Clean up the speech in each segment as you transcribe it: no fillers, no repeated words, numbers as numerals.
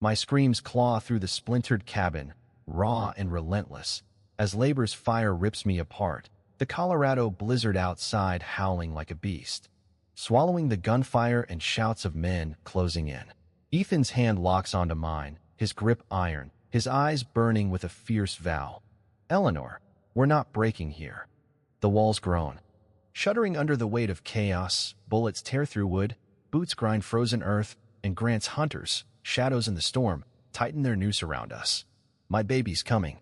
My screams claw through the splintered cabin, raw and relentless. As labor's fire rips me apart, the Colorado blizzard outside howling like a beast, swallowing the gunfire and shouts of men closing in. Ethan's hand locks onto mine, his grip iron, his eyes burning with a fierce vow. Eleanor, we're not breaking here. The walls groan. Shuddering under the weight of chaos, bullets tear through wood, boots grind frozen earth, and Grant's hunters, shadows in the storm, tighten their noose around us. My baby's coming.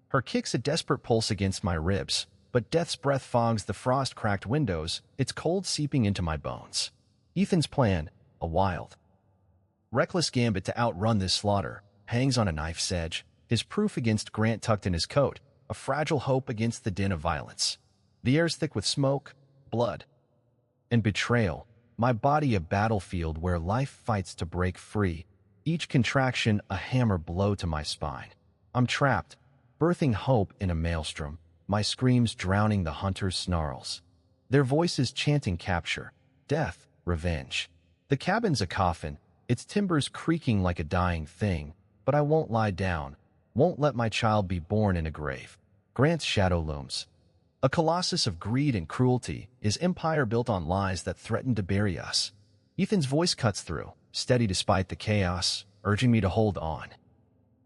Her kicks a desperate pulse against my ribs, but death's breath fogs the frost-cracked windows, its cold seeping into my bones. Ethan's plan, a wild, reckless gambit to outrun this slaughter, hangs on a knife's edge, his proof against Grant tucked in his coat, a fragile hope against the din of violence. The air's thick with smoke, blood, and betrayal, my body a battlefield where life fights to break free, each contraction a hammer blow to my spine. I'm trapped, birthing hope in a maelstrom, my screams drowning the hunters' snarls. Their voices chanting capture, death, revenge. The cabin's a coffin, its timbers creaking like a dying thing, but I won't lie down, won't let my child be born in a grave. Grant's shadow looms. A colossus of greed and cruelty, his empire built on lies that threaten to bury us. Ethan's voice cuts through, steady despite the chaos, urging me to hold on.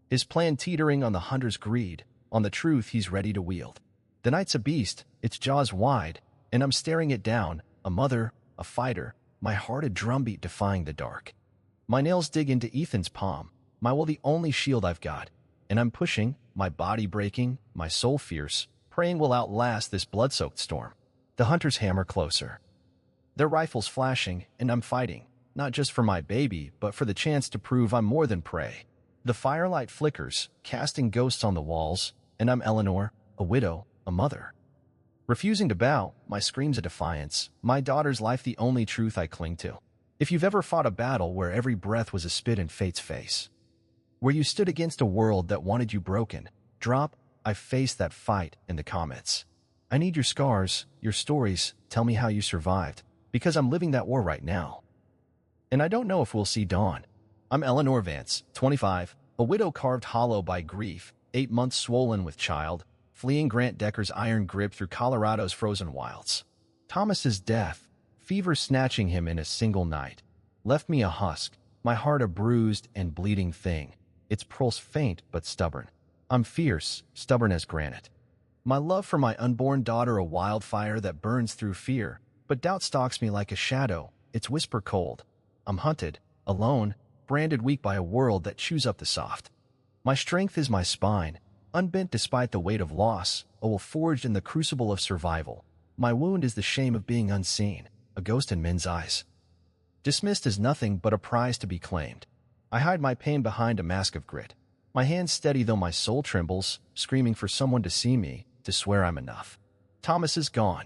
His plan teetering on the hunter's greed, on the truth he's ready to wield. The night's a beast, its jaws wide, and I'm staring it down, a mother, a fighter, my heart a drumbeat defying the dark. My nails dig into Ethan's palm, my will the only shield I've got, and I'm pushing, my body breaking, my soul fierce, praying we'll outlast this blood-soaked storm. The hunters hammer closer. Their rifles flashing, and I'm fighting, not just for my baby, but for the chance to prove I'm more than prey. The firelight flickers, casting ghosts on the walls, and I'm Eleanor, a widow, a mother. Refusing to bow, my screams a defiance, my daughter's life the only truth I cling to. If you've ever fought a battle where every breath was a spit in fate's face, where you stood against a world that wanted you broken, drop, I faced that fight in the comments. I need your scars, your stories, tell me how you survived, because I'm living that war right now. And I don't know if we'll see dawn. I'm Eleanor Vance, 25, a widow carved hollow by grief, 8 months swollen with child, fleeing Grant Decker's iron grip through Colorado's frozen wilds. Thomas's death, fever snatching him in a single night, left me a husk, my heart a bruised and bleeding thing, its pulse faint but stubborn. I'm fierce, stubborn as granite. My love for my unborn daughter a wildfire that burns through fear, but doubt stalks me like a shadow, its whisper cold. I'm hunted, alone, branded weak by a world that chews up the soft. My strength is my spine, unbent despite the weight of loss, a will forged in the crucible of survival. My wound is the shame of being unseen, a ghost in men's eyes. Dismissed as nothing but a prize to be claimed. I hide my pain behind a mask of grit. My hands steady though my soul trembles, screaming for someone to see me, to swear I'm enough. Thomas is gone.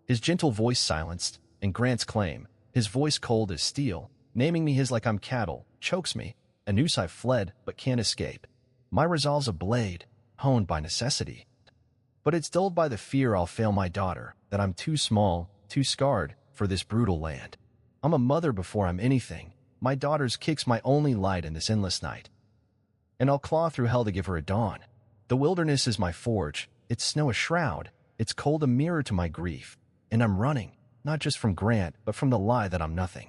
His gentle voice silenced, and Grant's claim, his voice cold as steel, naming me his like I'm cattle, chokes me, a noose I've fled but can't escape. My resolve's a blade, honed by necessity. But it's dulled by the fear I'll fail my daughter, that I'm too small, too scarred, for this brutal land. I'm a mother before I'm anything. My daughter's kick's my only light in this endless night. And I'll claw through hell to give her a dawn. The wilderness is my forge, its snow a shroud, its cold a mirror to my grief. And I'm running, not just from Grant, but from the lie that I'm nothing.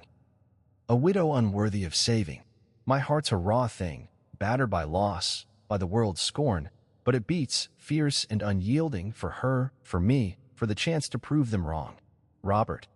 A widow unworthy of saving. My heart's a raw thing, battered by loss, by the world's scorn, but it beats, fierce and unyielding for her, for me, for the chance to prove them wrong. Robert,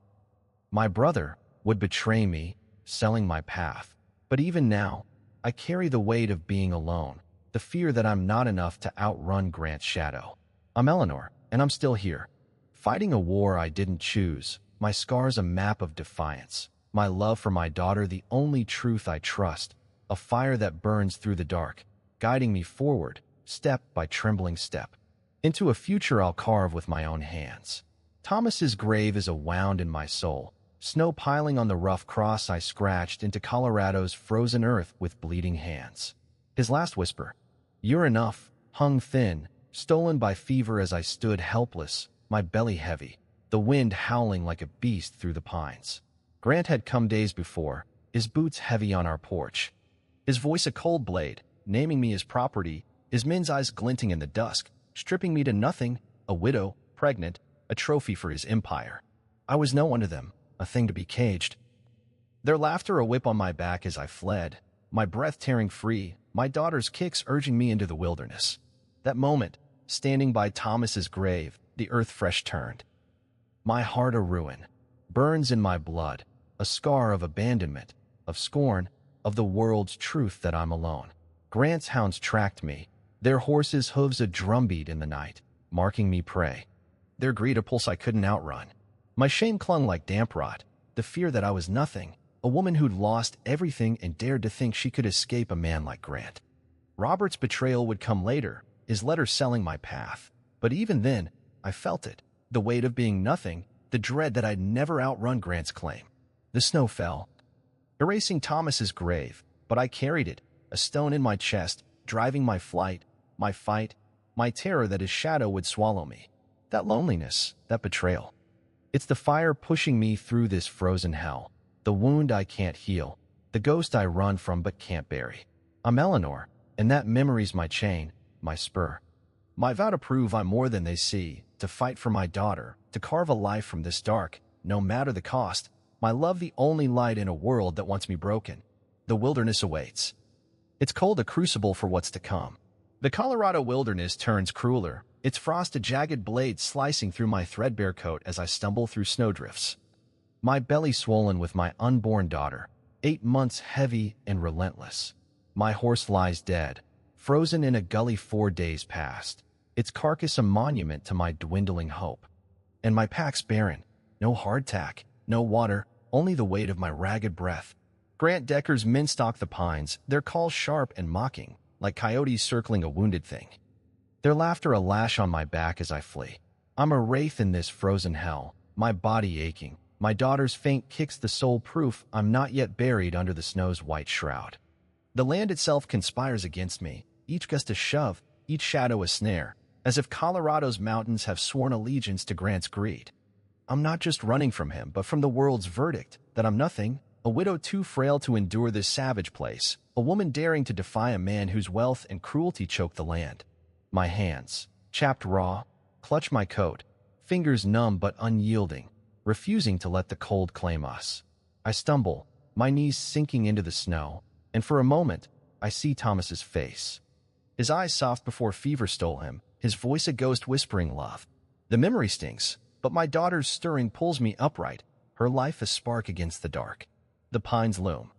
my brother, would betray me, selling my path. But even now, I carry the weight of being alone, the fear that I'm not enough to outrun Grant's shadow. I'm Eleanor, and I'm still here, fighting a war I didn't choose, my scars a map of defiance, my love for my daughter the only truth I trust, a fire that burns through the dark, guiding me forward, step by trembling step, into a future I'll carve with my own hands. Thomas's grave is a wound in my soul, snow piling on the rough cross I scratched into Colorado's frozen earth with bleeding hands. His last whisper, "You're enough," hung thin, stolen by fever as I stood helpless, my belly heavy, the wind howling like a beast through the pines. Grant had come days before, his boots heavy on our porch. his voice a cold blade, naming me as property, his men's eyes glinting in the dusk, stripping me to nothing, a widow, pregnant, a trophy for his empire. I was no one to them, a thing to be caged. Their laughter a whip on my back as I fled, my breath tearing free, my daughter's kicks urging me into the wilderness. That moment, standing by Thomas's grave, the earth fresh turned. My heart a ruin, burns in my blood, a scar of abandonment, of scorn, of the world's truth that I'm alone. Grant's hounds tracked me, their horses' hooves a drumbeat in the night, marking me prey. Their greed a pulse I couldn't outrun. My shame clung like damp rot, the fear that I was nothing, a woman who'd lost everything and dared to think she could escape a man like Grant. Robert's betrayal would come later, his letter selling my path. But even then, I felt it, the weight of being nothing, the dread that I'd never outrun Grant's claim. The snow fell, erasing Thomas's grave, but I carried it, a stone in my chest, driving my flight, my fight, my terror that his shadow would swallow me. That loneliness, that betrayal. It's the fire pushing me through this frozen hell, the wound I can't heal, the ghost I run from but can't bury. I'm Eleanor, and that memory's my chain, my spur. My vow to prove I'm more than they see, to fight for my daughter, to carve a life from this dark, no matter the cost, my love the only light in a world that wants me broken. The wilderness awaits. It's cold a crucible for what's to come. The Colorado wilderness turns crueler, its frost a jagged blade slicing through my threadbare coat as I stumble through snowdrifts. My belly swollen with my unborn daughter, 8 months heavy and relentless. My horse lies dead, frozen in a gully 4 days past, its carcass a monument to my dwindling hope. And my pack's barren, no hardtack, no water, only the weight of my ragged breath. Grant Decker's men stalk the pines, their calls sharp and mocking, like coyotes circling a wounded thing. Their laughter a lash on my back as I flee. I'm a wraith in this frozen hell, my body aching. My daughter's faint kicks the sole proof I'm not yet buried under the snow's white shroud. The land itself conspires against me, each gust a shove, each shadow a snare, as if Colorado's mountains have sworn allegiance to Grant's greed. I'm not just running from him, but from the world's verdict, that I'm nothing, a widow too frail to endure this savage place, a woman daring to defy a man whose wealth and cruelty choke the land. My hands, chapped raw, clutch my coat, fingers numb but unyielding, refusing to let the cold claim us. I stumble, my knees sinking into the snow, and for a moment, I see Thomas's face. His eyes soft before fever stole him, his voice a ghost whispering love. The memory stings, but my daughter's stirring pulls me upright, her life a spark against the dark. The pines loom,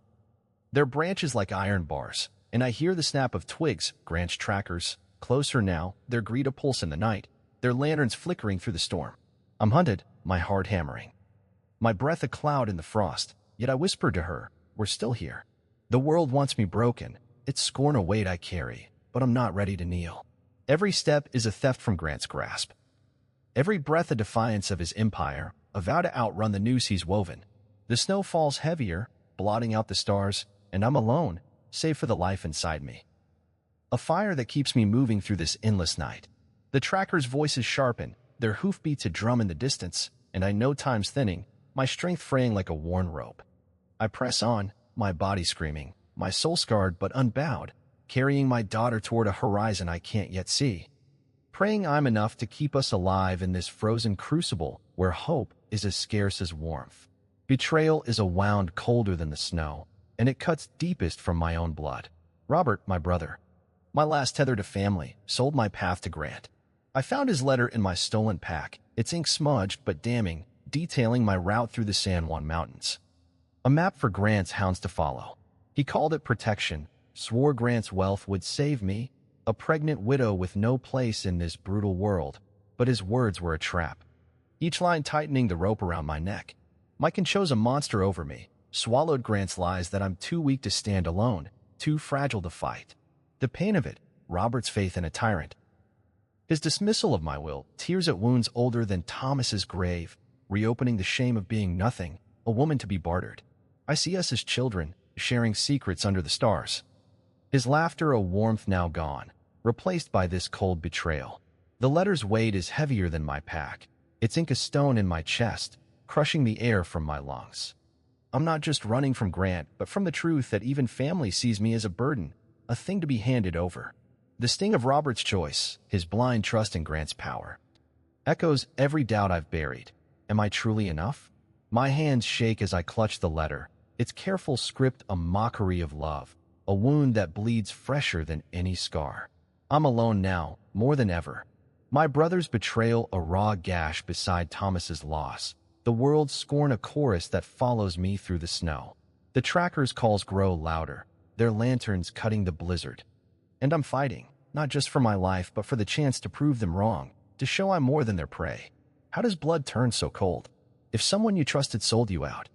their branches like iron bars, and I hear the snap of twigs, Grant's trackers, closer now, their greed a pulse in the night, their lanterns flickering through the storm. I'm hunted, my heart hammering. My breath a cloud in the frost, yet I whisper to her, we're still here. The world wants me broken, its scorn a weight I carry, but I'm not ready to kneel. Every step is a theft from Grant's grasp. Every breath a defiance of his empire, a vow to outrun the noose he's woven. The snow falls heavier, blotting out the stars, and I'm alone, save for the life inside me. A fire that keeps me moving through this endless night. The trackers' voices sharpen, their hoofbeats a drum in the distance, and I know time's thinning, my strength fraying like a worn rope. I press on, my body screaming, my soul scarred but unbowed, carrying my daughter toward a horizon I can't yet see. Praying I'm enough to keep us alive in this frozen crucible where hope is as scarce as warmth. Betrayal is a wound colder than the snow, and it cuts deepest from my own blood. Robert, my brother, my last tether to family, sold my path to Grant. I found his letter in my stolen pack, its ink smudged but damning, detailing my route through the San Juan Mountains. A map for Grant's hounds to follow. He called it protection, swore Grant's wealth would save me, a pregnant widow with no place in this brutal world, but his words were a trap. Each line tightening the rope around my neck. Mike chose a monster over me, swallowed Grant's lies that I'm too weak to stand alone, too fragile to fight. The pain of it, Robert's faith in a tyrant. His dismissal of my will, tears at wounds older than Thomas's grave, reopening the shame of being nothing, a woman to be bartered. I see us as children, sharing secrets under the stars. His laughter a warmth now gone, replaced by this cold betrayal. The letter's weight is heavier than my pack, its ink a stone in my chest, crushing the air from my lungs. I'm not just running from Grant, but from the truth that even family sees me as a burden, a thing to be handed over. The sting of Robert's choice, his blind trust in Grant's power, echoes every doubt I've buried. Am I truly enough? My hands shake as I clutch the letter, its careful script a mockery of love, a wound that bleeds fresher than any scar. I'm alone now, more than ever. My brother's betrayal a raw gash beside Thomas's loss. The world's scorn a chorus that follows me through the snow. The trackers' calls grow louder, their lanterns cutting the blizzard. And I'm fighting, not just for my life, but for the chance to prove them wrong, to show I'm more than their prey. How does blood turn so cold? If someone you trusted sold you out,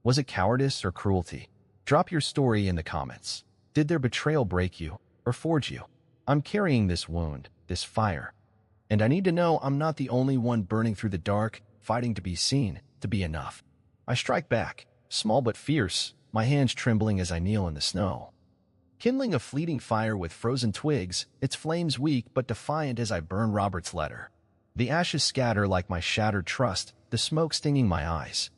was it cowardice or cruelty? Drop your story in the comments. Did their betrayal break you or forge you? I'm carrying this wound, this fire. And I need to know I'm not the only one burning through the dark, fighting to be seen, to be enough. I strike back, small but fierce, my hands trembling as I kneel in the snow. Kindling a fleeting fire with frozen twigs, its flames weak but defiant as I burn Robert's letter. The ashes scatter like my shattered trust, the smoke stinging my eyes.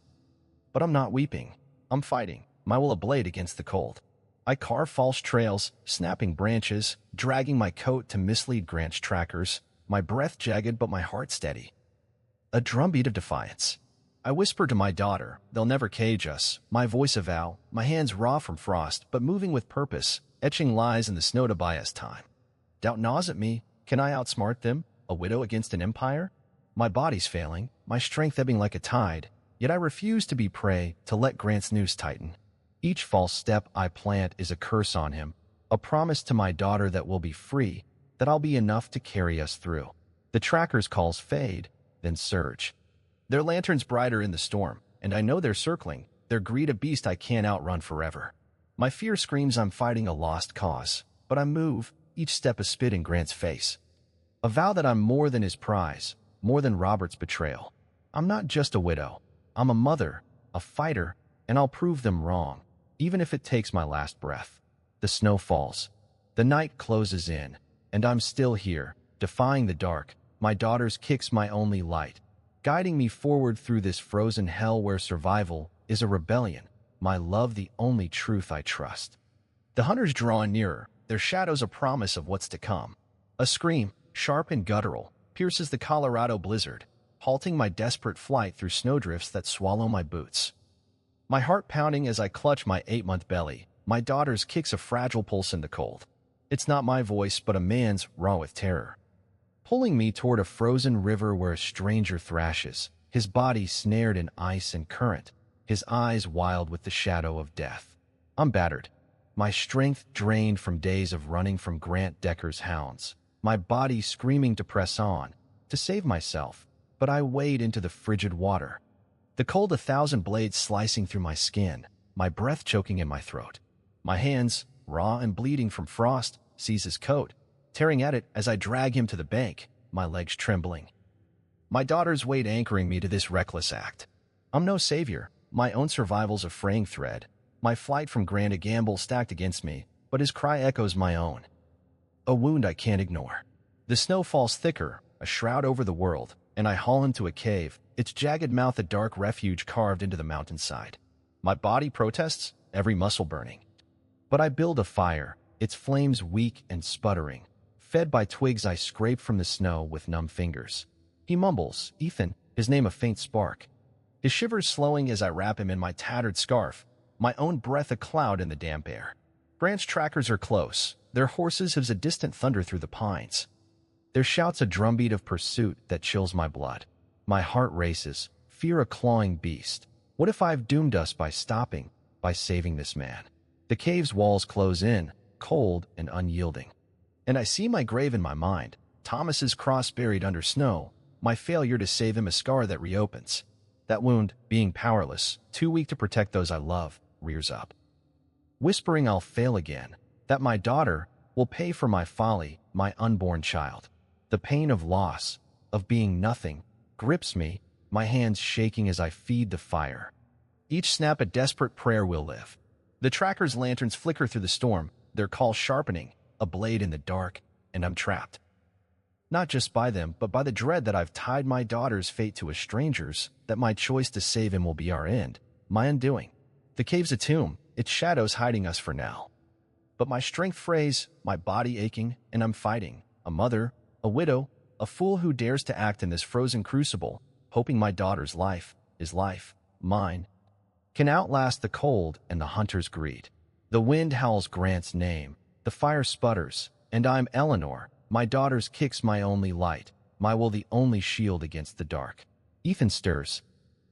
But I'm not weeping. I'm fighting, my will ablade against the cold. I carve false trails, snapping branches, dragging my coat to mislead Grant's trackers, my breath jagged but my heart steady. A drumbeat of defiance. I whisper to my daughter, they'll never cage us, my voice a vow, my hands raw from frost, but moving with purpose, etching lies in the snow to buy us time. Doubt gnaws at me. Can I outsmart them, a widow against an empire? My body's failing, my strength ebbing like a tide, yet I refuse to be prey, to let Grant's noose tighten. Each false step I plant is a curse on him, a promise to my daughter that we'll be free, that I'll be enough to carry us through. The trackers' calls fade, then surge. Their lanterns brighter in the storm, and I know they're circling, their greed a beast I can't outrun forever. My fear screams I'm fighting a lost cause, but I move, each step a spit in Grant's face. A vow that I'm more than his prize, more than Robert's betrayal. I'm not just a widow. I'm a mother, a fighter, and I'll prove them wrong, even if it takes my last breath. The snow falls. The night closes in, and I'm still here, defying the dark. My daughter's kick's my only light, guiding me forward through this frozen hell where survival is a rebellion, my love the only truth I trust. The hunters draw nearer, their shadows a promise of what's to come. A scream, sharp and guttural, pierces the Colorado blizzard, halting my desperate flight through snowdrifts that swallow my boots. My heart pounding as I clutch my 8-month belly, my daughter's kicks a fragile pulse in the cold. It's not my voice, but a man's raw with terror, pulling me toward a frozen river where a stranger thrashes, his body snared in ice and current, his eyes wild with the shadow of death. I'm battered, my strength drained from days of running from Grant Decker's hounds, my body screaming to press on, to save myself, but I wade into the frigid water. The cold 1,000 blades slicing through my skin, my breath choking in my throat. My hands, raw and bleeding from frost, seize his coat, tearing at it as I drag him to the bank, my legs trembling. My daughter's weight anchoring me to this reckless act. I'm no savior, my own survival's a fraying thread, my flight from Grant a gamble stacked against me, but his cry echoes my own. A wound I can't ignore. The snow falls thicker, a shroud over the world, and I haul him to a cave, its jagged mouth a dark refuge carved into the mountainside. My body protests, every muscle burning. But I build a fire, its flames weak and sputtering, fed by twigs I scrape from the snow with numb fingers. He mumbles, Ethan, his name a faint spark. His shivers slowing as I wrap him in my tattered scarf, my own breath a cloud in the damp air. Grant's trackers are close, their horses hooves a distant thunder through the pines. Their shouts a drumbeat of pursuit that chills my blood. My heart races, fear a clawing beast. What if I've doomed us by stopping, by saving this man? The cave's walls close in, cold and unyielding. And I see my grave in my mind, Thomas's cross buried under snow, my failure to save him a scar that reopens. That wound, being powerless, too weak to protect those I love, rears up. Whispering I'll fail again, that my daughter will pay for my folly, my unborn child. The pain of loss, of being nothing, grips me, my hands shaking as I feed the fire. Each snap a desperate prayer will live. The tracker's lanterns flicker through the storm, their call sharpening, a blade in the dark, and I'm trapped. Not just by them, but by the dread that I've tied my daughter's fate to a stranger's, that my choice to save him will be our end, my undoing. The cave's a tomb, its shadows hiding us for now. But my strength frays, my body aching, and I'm fighting. A mother, a widow, a fool who dares to act in this frozen crucible, hoping my daughter's life, his life, mine, can outlast the cold and the hunter's greed. The wind howls Grant's name, the fire sputters, and I'm Eleanor, my daughter's kicks my only light, my will the only shield against the dark. Ethan stirs,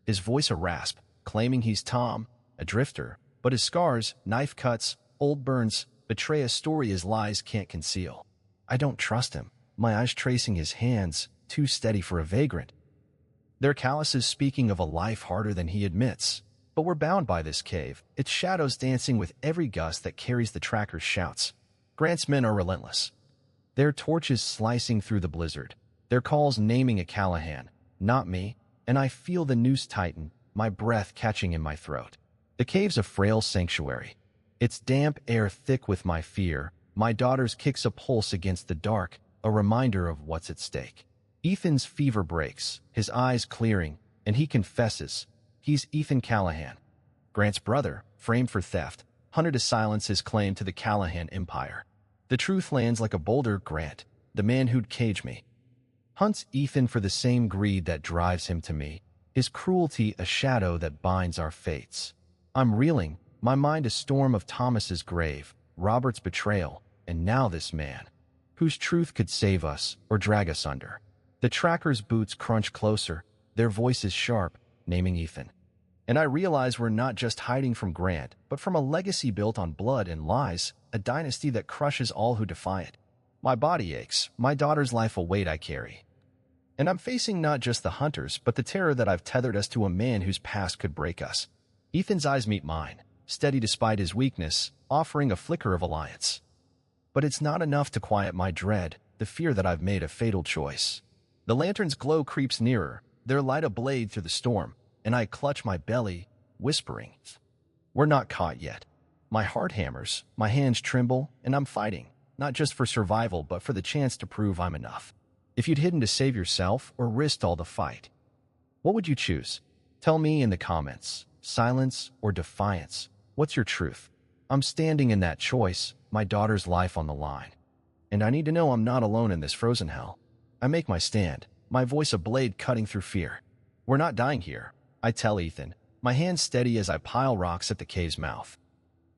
his voice a rasp, claiming he's Tom, a drifter, but his scars, knife cuts, old burns, betray a story his lies can't conceal. I don't trust him, my eyes tracing his hands, too steady for a vagrant. Their calluses speaking of a life harder than he admits. But we're bound by this cave, its shadows dancing with every gust that carries the tracker's shouts. Grant's men are relentless, their torches slicing through the blizzard, their calls naming a Callahan, not me, and I feel the noose tighten, my breath catching in my throat. The cave's a frail sanctuary, its damp air thick with my fear, my daughter's kicks a pulse against the dark, a reminder of what's at stake. Ethan's fever breaks, his eyes clearing, and he confesses. He's Ethan Callahan, Grant's brother, framed for theft, hunted to silence his claim to the Callahan empire. The truth lands like a boulder. Grant, the man who'd cage me, hunts Ethan for the same greed that drives him to me, his cruelty a shadow that binds our fates. I'm reeling, my mind a storm of Thomas's grave, Robert's betrayal, and now this man, whose truth could save us or drag us under. The tracker's boots crunch closer, their voices sharp, naming Ethan. And I realize we're not just hiding from Grant, but from a legacy built on blood and lies, a dynasty that crushes all who defy it. My body aches, my daughter's life a weight I carry. And I'm facing not just the hunters, but the terror that I've tethered us to a man whose past could break us. Ethan's eyes meet mine, steady despite his weakness, offering a flicker of alliance. But it's not enough to quiet my dread, the fear that I've made a fatal choice. The lantern's glow creeps nearer, their light a blade through the storm, and I clutch my belly, whispering, "We're not caught yet." My heart hammers, my hands tremble, and I'm fighting, not just for survival, but for the chance to prove I'm enough. If you'd hidden to save yourself or risked all the fight, what would you choose? Tell me in the comments. Silence or defiance? What's your truth? I'm standing in that choice, my daughter's life on the line. And I need to know I'm not alone in this frozen hell. I make my stand, my voice a blade cutting through fear. We're not dying here, I tell Ethan, my hands steady as I pile rocks at the cave's mouth.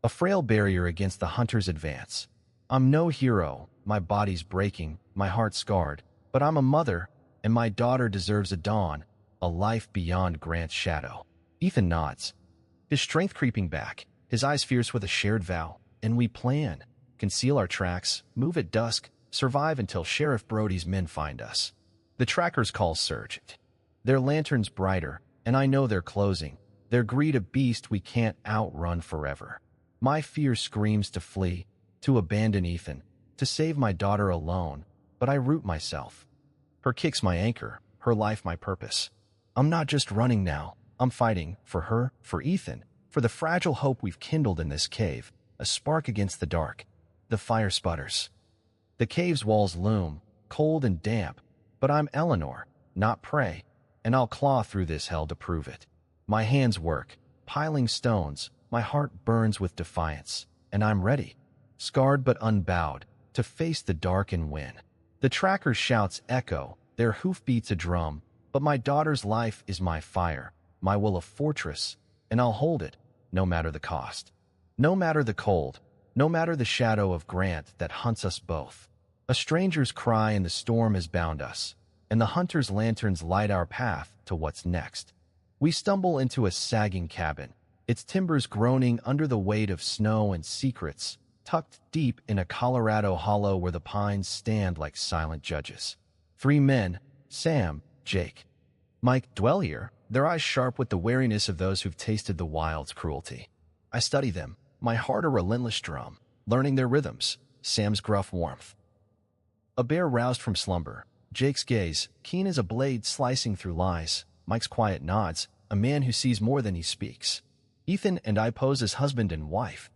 A frail barrier against the hunter's advance. I'm no hero, my body's breaking, my heart scarred, but I'm a mother, and my daughter deserves a dawn, a life beyond Grant's shadow. Ethan nods, his strength creeping back, his eyes fierce with a shared vow, and we plan. Conceal our tracks, move at dusk, survive until Sheriff Brody's men find us. The trackers' calls surge, their lanterns brighter, and I know they're closing, their greed a beast we can't outrun forever. My fear screams to flee, to abandon Ethan, to save my daughter alone, but I root myself. Her kick's my anchor, her life my purpose. I'm not just running now, I'm fighting for her, for Ethan, for the fragile hope we've kindled in this cave, a spark against the dark. The fire sputters. The cave's walls loom, cold and damp, but I'm Eleanor, not prey, and I'll claw through this hell to prove it. My hands work, piling stones, my heart burns with defiance, and I'm ready, scarred but unbowed, to face the dark and win. The tracker's shouts echo, their hoofbeats a drum, but my daughter's life is my fire, my will a fortress, and I'll hold it, no matter the cost. No matter the cold, no matter the shadow of Grant that hunts us both. A stranger's cry in the storm has bound us, and the hunter's lanterns light our path to what's next. We stumble into a sagging cabin, its timbers groaning under the weight of snow and secrets, tucked deep in a Colorado hollow where the pines stand like silent judges. 3 men, Sam, Jake, Mike, dwell here, their eyes sharp with the wariness of those who've tasted the wild's cruelty. I study them, my heart a relentless drum, learning their rhythms, Sam's gruff warmth. A bear roused from slumber, Jake's gaze, keen as a blade slicing through lies, Mike's quiet nods, a man who sees more than he speaks. Ethan and I pose as husband and wife.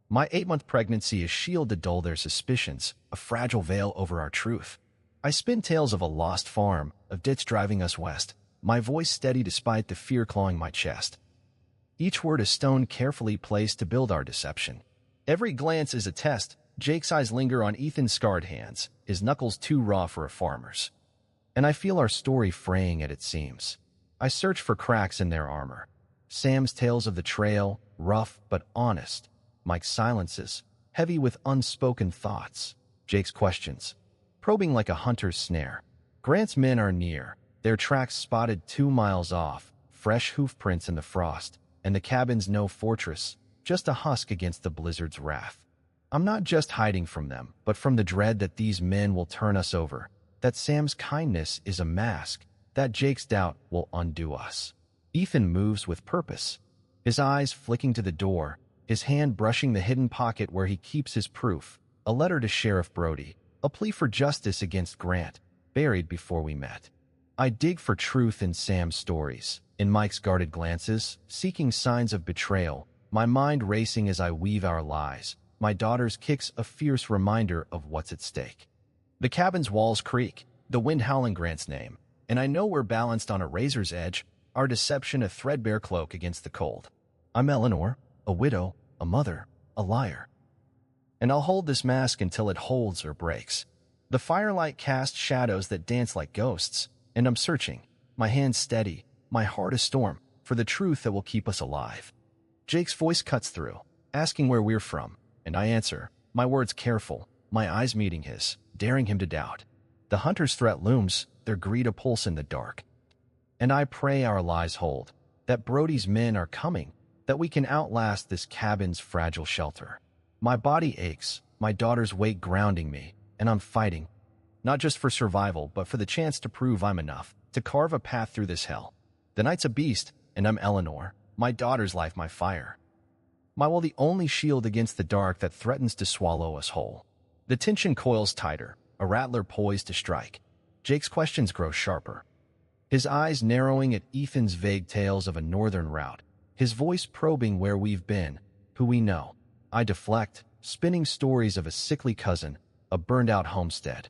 My 8-month pregnancy is shield to dull their suspicions, a fragile veil over our truth. I spin tales of a lost farm, of ditch driving us west, my voice steady despite the fear clawing my chest. each word a stone carefully placed to build our deception. Every glance is a test. Jake's eyes linger on Ethan's scarred hands, his knuckles too raw for a farmer's. And I feel our story fraying at its seams. I search for cracks in their armor. Sam's tales of the trail, rough but honest. Mike's silences, heavy with unspoken thoughts. Jake's questions, probing like a hunter's snare. Grant's men are near, their tracks spotted 2 miles off, fresh hoof prints in the frost, and the cabin's no fortress, just a husk against the blizzard's wrath. I'm not just hiding from them, but from the dread that these men will turn us over, that Sam's kindness is a mask, that Jake's doubt will undo us. Ethan moves with purpose, his eyes flicking to the door, his hand brushing the hidden pocket where he keeps his proof, a letter to Sheriff Brody, a plea for justice against Grant, buried before we met. I dig for truth in Sam's stories, in Mike's guarded glances, seeking signs of betrayal, my mind racing as I weave our lies, my daughter's kicks a fierce reminder of what's at stake. The cabin's walls creak, the wind howling Grant's name, and I know we're balanced on a razor's edge, our deception a threadbare cloak against the cold. I'm Eleanor, a widow, a mother, a liar. And I'll hold this mask until it holds or breaks. The firelight casts shadows that dance like ghosts, and I'm searching, my hands steady, my heart a storm, for the truth that will keep us alive. Jake's voice cuts through, asking where we're from, and I answer, my words careful, my eyes meeting his, daring him to doubt. The hunter's threat looms, their greed a pulse in the dark. And I pray our lies hold, that Brody's men are coming, that we can outlast this cabin's fragile shelter. My body aches, my daughter's weight grounding me, and I'm fighting, not just for survival, but for the chance to prove I'm enough, to carve a path through this hell. The night's a beast, and I'm Eleanor, my daughter's life my fire. My will the only shield against the dark that threatens to swallow us whole. The tension coils tighter, a rattler poised to strike. Jake's questions grow sharper, his eyes narrowing at Ethan's vague tales of a northern route, his voice probing where we've been, who we know. I deflect, spinning stories of a sickly cousin, a burned-out homestead.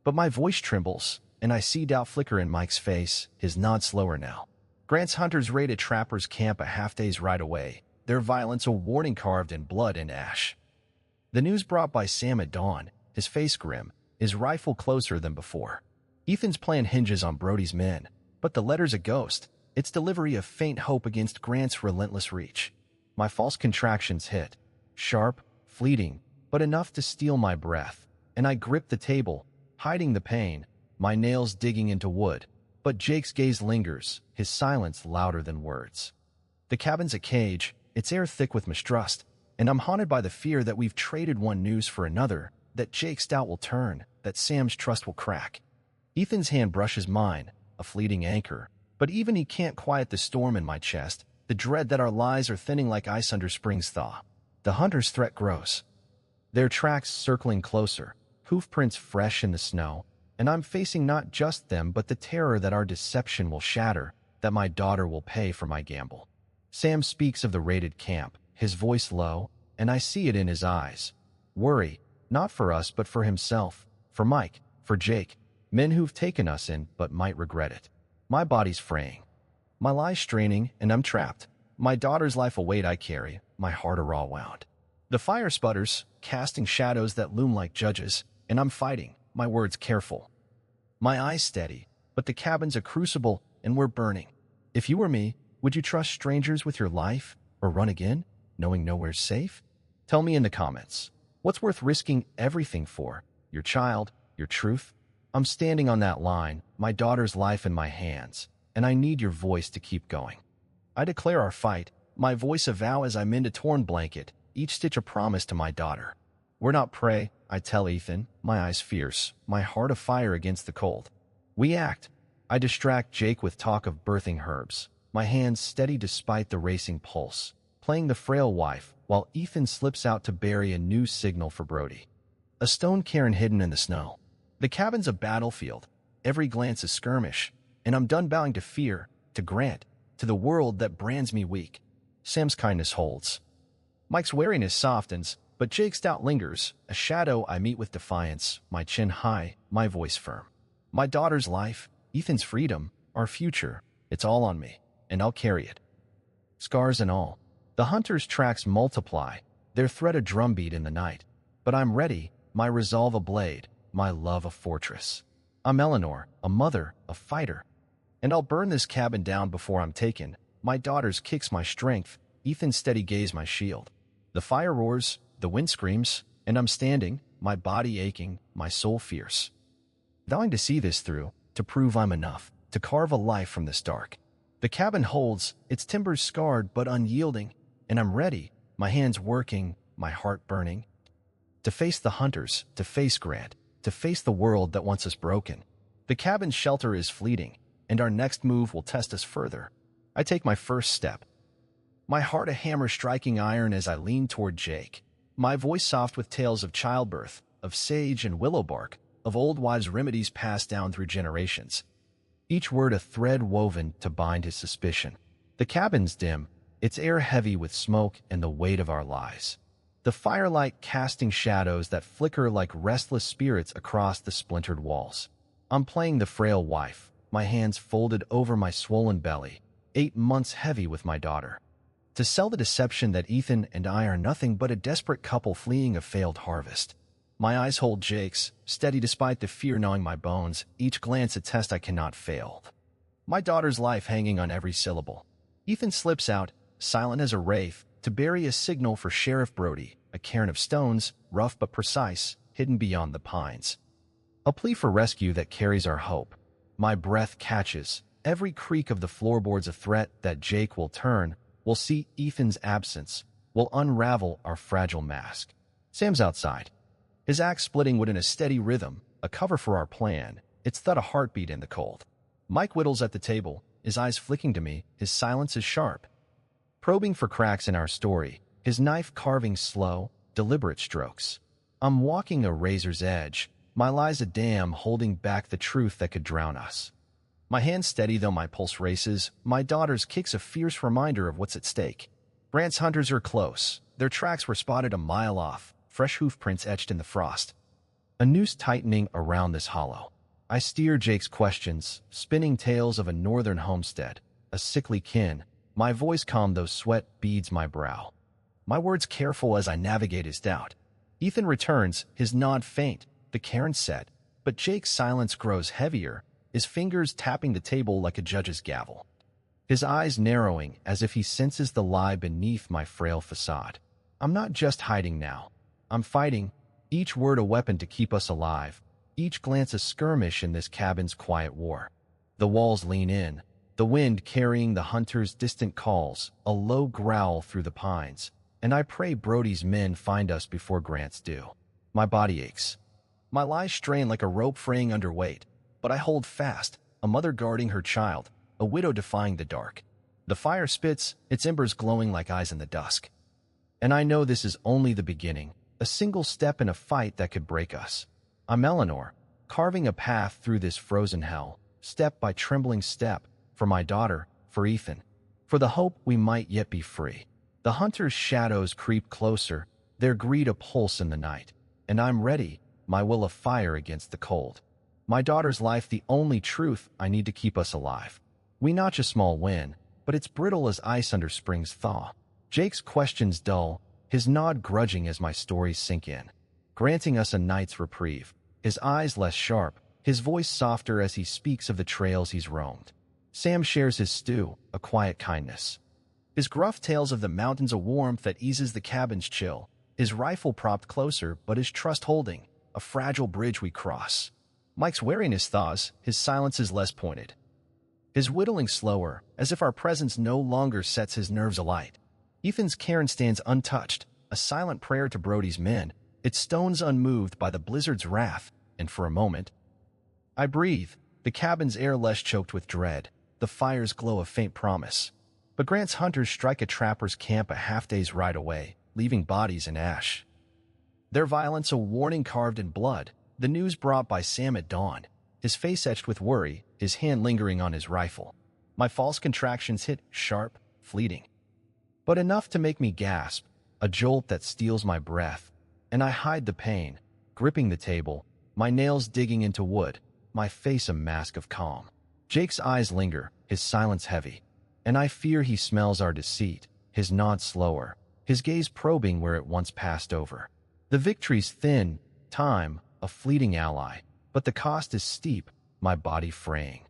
But my voice trembles, and I see doubt flicker in Mike's face, his nod slower now. Grant's hunters raid a trapper's camp a half-day's ride away, their violence a warning carved in blood and ash. The news brought by Sam at dawn, his face grim, his rifle closer than before. Ethan's plan hinges on Brody's men, but the letter's a ghost, its delivery a faint hope against Grant's relentless reach. My false contractions hit, sharp, fleeting, but enough to steal my breath, and I grip the table, hiding the pain, my nails digging into wood. But Jake's gaze lingers, his silence louder than words. The cabin's a cage, its air thick with mistrust, and I'm haunted by the fear that we've traded one news for another, that Jake's doubt will turn, that Sam's trust will crack. Ethan's hand brushes mine, a fleeting anchor, but even he can't quiet the storm in my chest, the dread that our lies are thinning like ice under spring's thaw. The hunter's threat grows, their tracks circling closer, hoof prints fresh in the snow, and I'm facing not just them but the terror that our deception will shatter, that my daughter will pay for my gamble. Sam speaks of the raided camp, his voice low, and I see it in his eyes. Worry, not for us but for himself, for Mike, for Jake, men who've taken us in but might regret it. My body's fraying, my lies straining, and I'm trapped. My daughter's life a weight I carry, my heart a raw wound. The fire sputters, casting shadows that loom like judges, and I'm fighting, my words careful. My eyes steady, but the cabin's a crucible, and we're burning. If you were me, would you trust strangers with your life, or run again, knowing nowhere's safe? Tell me in the comments, what's worth risking everything for? Your child, your truth? I'm standing on that line, my daughter's life in my hands, and I need your voice to keep going. I declare our fight, my voice a vow as I mend a torn blanket, each stitch a promise to my daughter. We're not prey, I tell Ethan, my eyes fierce, my heart afire against the cold. We act. I distract Jake with talk of birthing herbs, my hands steady despite the racing pulse, playing the frail wife, while Ethan slips out to bury a new signal for Brody. A stone cairn hidden in the snow. The cabin's a battlefield, every glance a skirmish, and I'm done bowing to fear, to Grant, to the world that brands me weak. Sam's kindness holds. Mike's wariness softens, but Jake's doubt lingers, a shadow I meet with defiance, my chin high, my voice firm. My daughter's life, Ethan's freedom, our future, it's all on me, and I'll carry it. scars and all. The hunter's tracks multiply, their thread a drumbeat in the night. But I'm ready, my resolve a blade, my love a fortress. I'm Eleanor, a mother, a fighter. And I'll burn this cabin down before I'm taken. My daughter's kicks my strength, Ethan's steady gaze my shield. The fire roars, the wind screams, and I'm standing, my body aching, my soul fierce. Vowing to see this through, to prove I'm enough, to carve a life from this dark. The cabin holds, its timbers scarred but unyielding, and I'm ready, my hands working, my heart burning. To face the hunters, to face Grant, to face the world that wants us broken. The cabin's shelter is fleeting, and our next move will test us further. I take my first step. My heart a hammer striking iron as I lean toward Jake. My voice soft with tales of childbirth, of sage and willow bark, of old wives' remedies passed down through generations. Each word a thread woven to bind his suspicion. The cabin's dim, its air heavy with smoke and the weight of our lies. The firelight casting shadows that flicker like restless spirits across the splintered walls. I'm playing the frail wife, my hands folded over my swollen belly, 8 months heavy with my daughter. To sell the deception that Ethan and I are nothing but a desperate couple fleeing a failed harvest. My eyes hold Jake's, steady despite the fear gnawing my bones, each glance a test I cannot fail. My daughter's life hanging on every syllable. Ethan slips out, silent as a wraith, to bury a signal for Sheriff Brody, a cairn of stones, rough but precise, hidden beyond the pines. A plea for rescue that carries our hope. My breath catches, every creak of the floorboards a threat that Jake will turn, will see Ethan's absence, will unravel our fragile mask. Sam's outside. His axe splitting wood in a steady rhythm, a cover for our plan, its thud a heartbeat in the cold. Mike whittles at the table, his eyes flicking to me, his silence is sharp. Probing for cracks in our story, his knife carving slow, deliberate strokes. I'm walking a razor's edge, my lies a dam holding back the truth that could drown us. My hand steady though my pulse races, my daughter's kicks a fierce reminder of what's at stake. Grant's hunters are close, their tracks were spotted a mile off, fresh hoof prints etched in the frost. A noose tightening around this hollow. I steer Jake's questions, spinning tales of a northern homestead, a sickly kin. My voice calm though sweat beads my brow. My words careful as I navigate his doubt. Ethan returns, his nod faint, the cairn set, but Jake's silence grows heavier, his fingers tapping the table like a judge's gavel. His eyes narrowing as if he senses the lie beneath my frail facade. I'm not just hiding now. I'm fighting, each word a weapon to keep us alive, each glance a skirmish in this cabin's quiet war. The walls lean in, the wind carrying the hunter's distant calls, a low growl through the pines, and I pray Brody's men find us before Grant's do. My body aches. My lies strain like a rope fraying under weight, but I hold fast, a mother guarding her child, a widow defying the dark. The fire spits, its embers glowing like eyes in the dusk. And I know this is only the beginning, a single step in a fight that could break us. I'm Eleanor, carving a path through this frozen hell, step by trembling step, for my daughter, for Ethan, for the hope we might yet be free. The hunter's shadows creep closer, their greed a pulse in the night, and I'm ready, my will of fire against the cold. My daughter's life the only truth I need to keep us alive. We notch a small win, but it's brittle as ice under spring's thaw. Jake's questions dull, his nod grudging as my stories sink in, granting us a night's reprieve, his eyes less sharp, his voice softer as he speaks of the trails he's roamed. Sam shares his stew, a quiet kindness. His gruff tales of the mountains a warmth that eases the cabin's chill, his rifle propped closer but his trust holding, a fragile bridge we cross. Mike's wariness thaws, his silence is less pointed. His whittling slower, as if our presence no longer sets his nerves alight. Ethan's cairn stands untouched, a silent prayer to Brody's men, its stones unmoved by the blizzard's wrath, and for a moment, I breathe, the cabin's air less choked with dread, the fire's glow a faint promise. But Grant's hunters strike a trapper's camp a half-day's ride away, leaving bodies in ash. Their violence a warning carved in blood, the news brought by Sam at dawn, his face etched with worry, his hand lingering on his rifle. My false contractions hit, sharp, fleeting, but enough to make me gasp, a jolt that steals my breath, and I hide the pain, gripping the table, my nails digging into wood, my face a mask of calm. Jake's eyes linger, his silence heavy. and I fear he smells our deceit, his nod slower, his gaze probing where it once passed over. The victory's thin, time, a fleeting ally, but the cost is steep, my body fraying.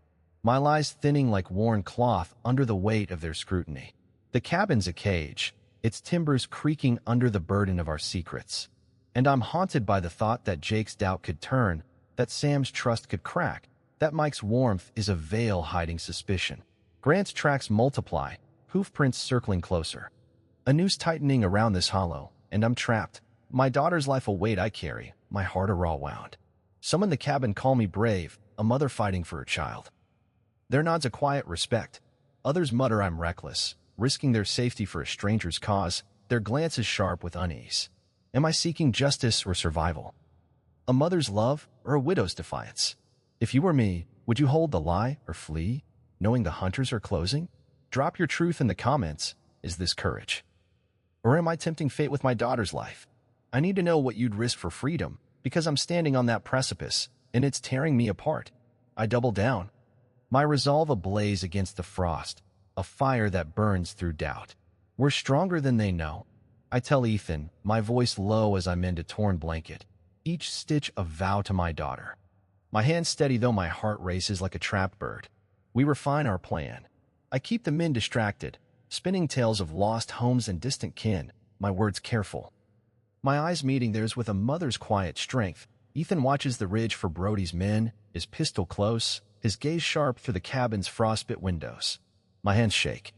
My lies thinning like worn cloth under the weight of their scrutiny. The cabin's a cage, its timbers creaking under the burden of our secrets. And I'm haunted by the thought that Jake's doubt could turn, that Sam's trust could crack, that Mike's warmth is a veil hiding suspicion. Grant's tracks multiply, hoofprints circling closer. A noose tightening around this hollow, and I'm trapped. My daughter's life a weight I carry, my heart a raw wound. Some in the cabin call me brave, a mother fighting for her child. Their nods a quiet respect. Others mutter I'm reckless, risking their safety for a stranger's cause, their glances sharp with unease. Am I seeking justice or survival? A mother's love or a widow's defiance? If you were me, would you hold the lie or flee, knowing the hunters are closing? Drop your truth in the comments. Is this courage? Or am I tempting fate with my daughter's life? I need to know what you'd risk for freedom, because I'm standing on that precipice, and it's tearing me apart. I double down, my resolve ablaze against the frost, a fire that burns through doubt. We're stronger than they know. I tell Ethan, my voice low as I mend a torn blanket, each stitch a vow to my daughter. My hands steady though my heart races like a trapped bird. We refine our plan. I keep the men distracted, spinning tales of lost homes and distant kin, my words careful. My eyes meeting theirs with a mother's quiet strength. Ethan watches the ridge for Brody's men, his pistol close, his gaze sharp through the cabin's frostbit windows. My hands shake.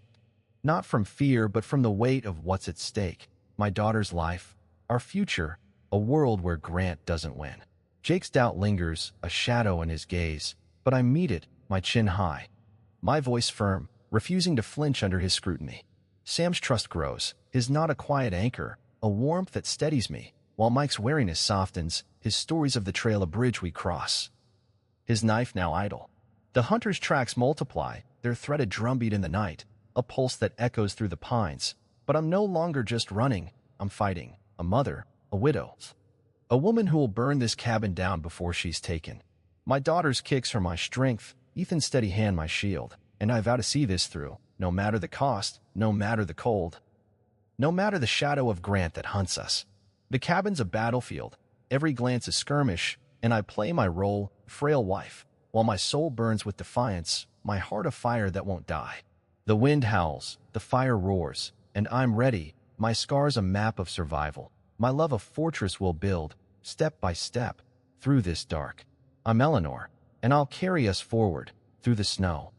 Not from fear, but from the weight of what's at stake. My daughter's life, our future, a world where Grant doesn't win. Jake's doubt lingers, a shadow in his gaze, but I meet it, my chin high. My voice firm, refusing to flinch under his scrutiny. Sam's trust grows, his nod a quiet anchor, a warmth that steadies me, while Mike's wariness softens, his stories of the trail a bridge we cross. His knife now idle. The hunter's tracks multiply, their threaded drumbeat in the night, a pulse that echoes through the pines. But I'm no longer just running, I'm fighting, a mother, a widow. A woman who will burn this cabin down before she's taken. My daughter's kicks are my strength, Ethan's steady hand my shield, and I vow to see this through, no matter the cost, no matter the cold, no matter the shadow of Grant that hunts us. The cabin's a battlefield, every glance a skirmish, and I play my role, frail wife, while my soul burns with defiance, my heart a fire that won't die. The wind howls, the fire roars, and I'm ready, my scars a map of survival, my love a fortress we'll build, step by step, through this dark. I'm Eleanor, and I'll carry us forward, through the snow,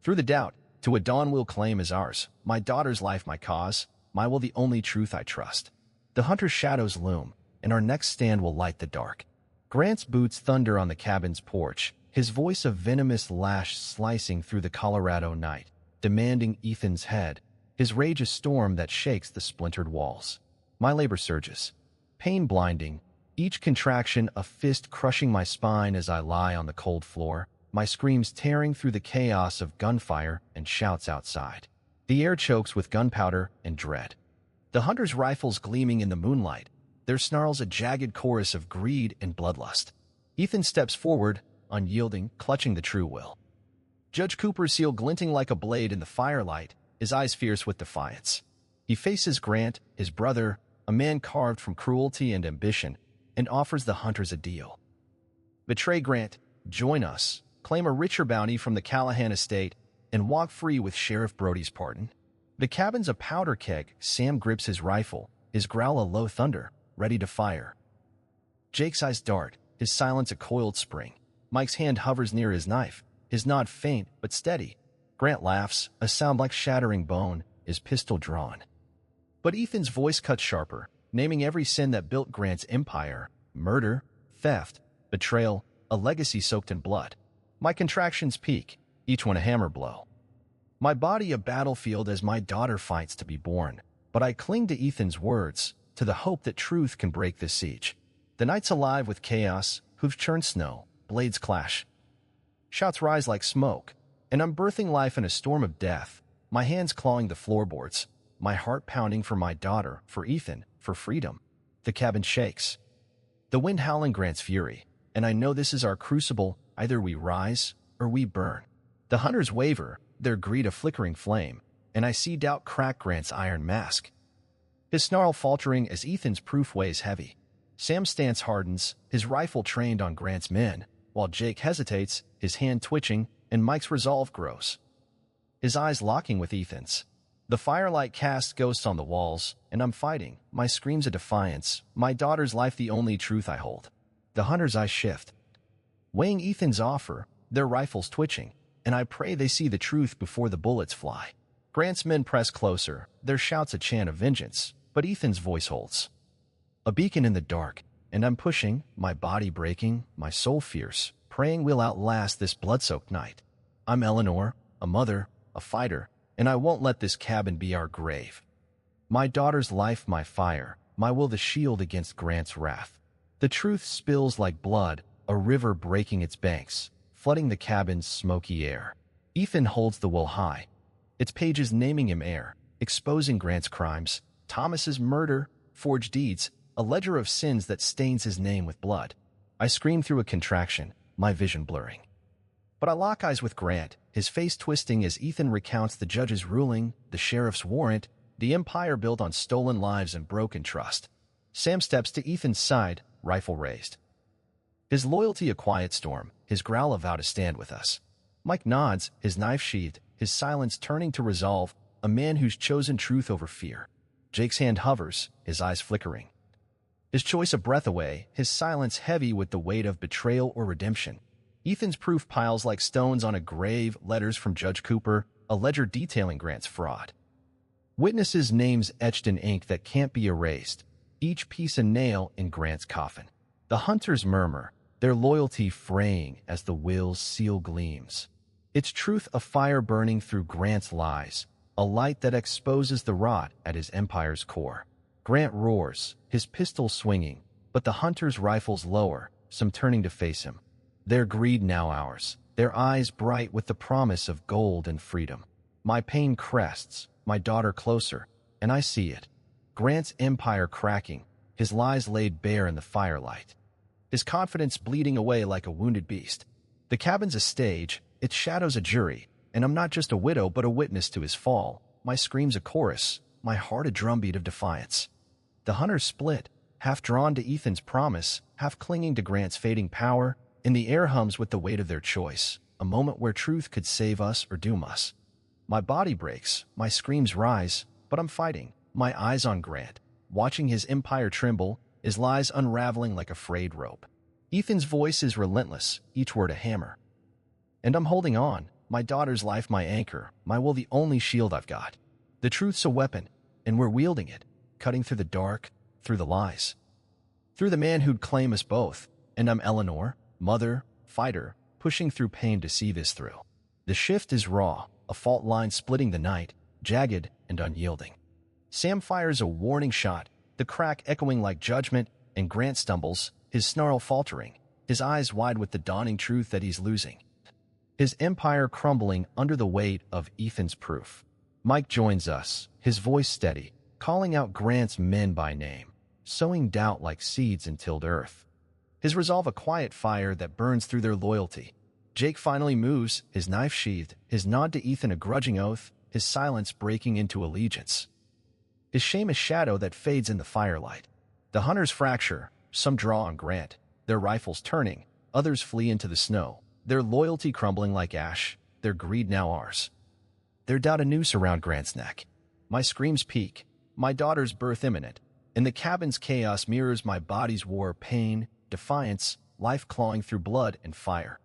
through the doubt, to a dawn we'll claim as ours, my daughter's life my cause, my will the only truth I trust. The hunter's shadows loom, and our next stand will light the dark. Grant's boots thunder on the cabin's porch, his voice a venomous lash slicing through the Colorado night, demanding Ethan's head, his rage a storm that shakes the splintered walls. My labor surges, pain blinding, each contraction a fist crushing my spine as I lie on the cold floor, my screams tearing through the chaos of gunfire and shouts outside. The air chokes with gunpowder and dread. The hunter's rifles gleaming in the moonlight, their snarls a jagged chorus of greed and bloodlust. Ethan steps forward, unyielding, clutching the true will. Judge Cooper's seal glinting like a blade in the firelight, his eyes fierce with defiance. He faces Grant, his brother, a man carved from cruelty and ambition, and offers the hunters a deal. Betray Grant, join us, claim a richer bounty from the Callahan estate, and walk free with Sheriff Brody's pardon. The cabin's a powder keg. Sam grips his rifle, his growl a low thunder, ready to fire. Jake's eyes dart, his silence a coiled spring. Mike's hand hovers near his knife, his nod faint but steady. Grant laughs, a sound like shattering bone, his pistol drawn. But Ethan's voice cuts sharper, naming every sin that built Grant's empire: murder, theft, betrayal, a legacy soaked in blood. My contractions peak, each one a hammer blow. My body a battlefield as my daughter fights to be born, but I cling to Ethan's words, to the hope that truth can break this siege. The night's alive with chaos, hooves churn snow, blades clash. Shouts rise like smoke, and I'm birthing life in a storm of death, my hands clawing the floorboards, my heart pounding for my daughter, for Ethan, for freedom. The cabin shakes. The wind howling Grant's fury, and I know this is our crucible, either we rise or we burn. The hunters waver, their greed a flickering flame, and I see doubt crack Grant's iron mask. His snarl faltering as Ethan's proof weighs heavy. Sam's stance hardens, his rifle trained on Grant's men, while Jake hesitates, his hand twitching, and Mike's resolve grows. His eyes locking with Ethan's. The firelight casts ghosts on the walls, and I'm fighting, my screams of defiance, my daughter's life the only truth I hold. The hunter's eyes shift, weighing Ethan's offer, their rifles twitching, and I pray they see the truth before the bullets fly. Grant's men press closer, their shouts a chant of vengeance, but Ethan's voice holds. A beacon in the dark, and I'm pushing, my body breaking, my soul fierce, praying we'll outlast this blood-soaked night. I'm Eleanor, a mother, a fighter, and I won't let this cabin be our grave. My daughter's life my fire, my will the shield against Grant's wrath. The truth spills like blood, a river breaking its banks, flooding the cabin's smoky air. Ethan holds the will high, its pages naming him heir, exposing Grant's crimes, Thomas's murder, forged deeds, a ledger of sins that stains his name with blood. I scream through a contraction, my vision blurring. But I lock eyes with Grant, his face twisting as Ethan recounts the judge's ruling, the sheriff's warrant, the empire built on stolen lives and broken trust. Sam steps to Ethan's side, rifle raised. His loyalty a quiet storm, his growl a vow to stand with us. Mike nods, his knife sheathed, his silence turning to resolve, a man who's chosen truth over fear. Jake's hand hovers, his eyes flickering. His choice a breath away, his silence heavy with the weight of betrayal or redemption. Ethan's proof piles like stones on a grave, letters from Judge Cooper, a ledger detailing Grant's fraud. Witnesses' names etched in ink that can't be erased, each piece a nail in Grant's coffin. The hunters murmur, their loyalty fraying as the will's seal gleams. Its truth a fire burning through Grant's lies, a light that exposes the rot at his empire's core. Grant roars, his pistol swinging, but the hunters' rifles lower, some turning to face him. Their greed now ours, their eyes bright with the promise of gold and freedom. My pain crests, my daughter closer, and I see it. Grant's empire cracking, his lies laid bare in the firelight. His confidence bleeding away like a wounded beast. The cabin's a stage, its shadows a jury, and I'm not just a widow but a witness to his fall. My screams a chorus, my heart a drumbeat of defiance. The hunters split, half drawn to Ethan's promise, half clinging to Grant's fading power, and the air hums with the weight of their choice, a moment where truth could save us or doom us. My body breaks, my screams rise, but I'm fighting, my eyes on Grant, watching his empire tremble, his lies unraveling like a frayed rope. Ethan's voice is relentless, each word a hammer. And I'm holding on, my daughter's life my anchor, my will the only shield I've got. The truth's a weapon, and we're wielding it, cutting through the dark, through the lies. Through the man who'd claim us both, and I'm Eleanor, mother, fighter, pushing through pain to see this through. The shift is raw, a fault line splitting the night, jagged and unyielding. Sam fires a warning shot, the crack echoing like judgment, and Grant stumbles, his snarl faltering, his eyes wide with the dawning truth that he's losing. His empire crumbling under the weight of Ethan's proof. Mike joins us, his voice steady, calling out Grant's men by name, sowing doubt like seeds in tilled earth. His resolve a quiet fire that burns through their loyalty. Jake finally moves, his knife sheathed, his nod to Ethan a grudging oath, his silence breaking into allegiance. His shame a shadow that fades in the firelight. The hunters fracture, some draw on Grant, their rifles turning, others flee into the snow, their loyalty crumbling like ash, their greed now ours. Their doubt a noose around Grant's neck. My screams peak, my daughter's birth imminent, and the cabin's chaos mirrors my body's war, pain, defiance, life clawing through blood and fire.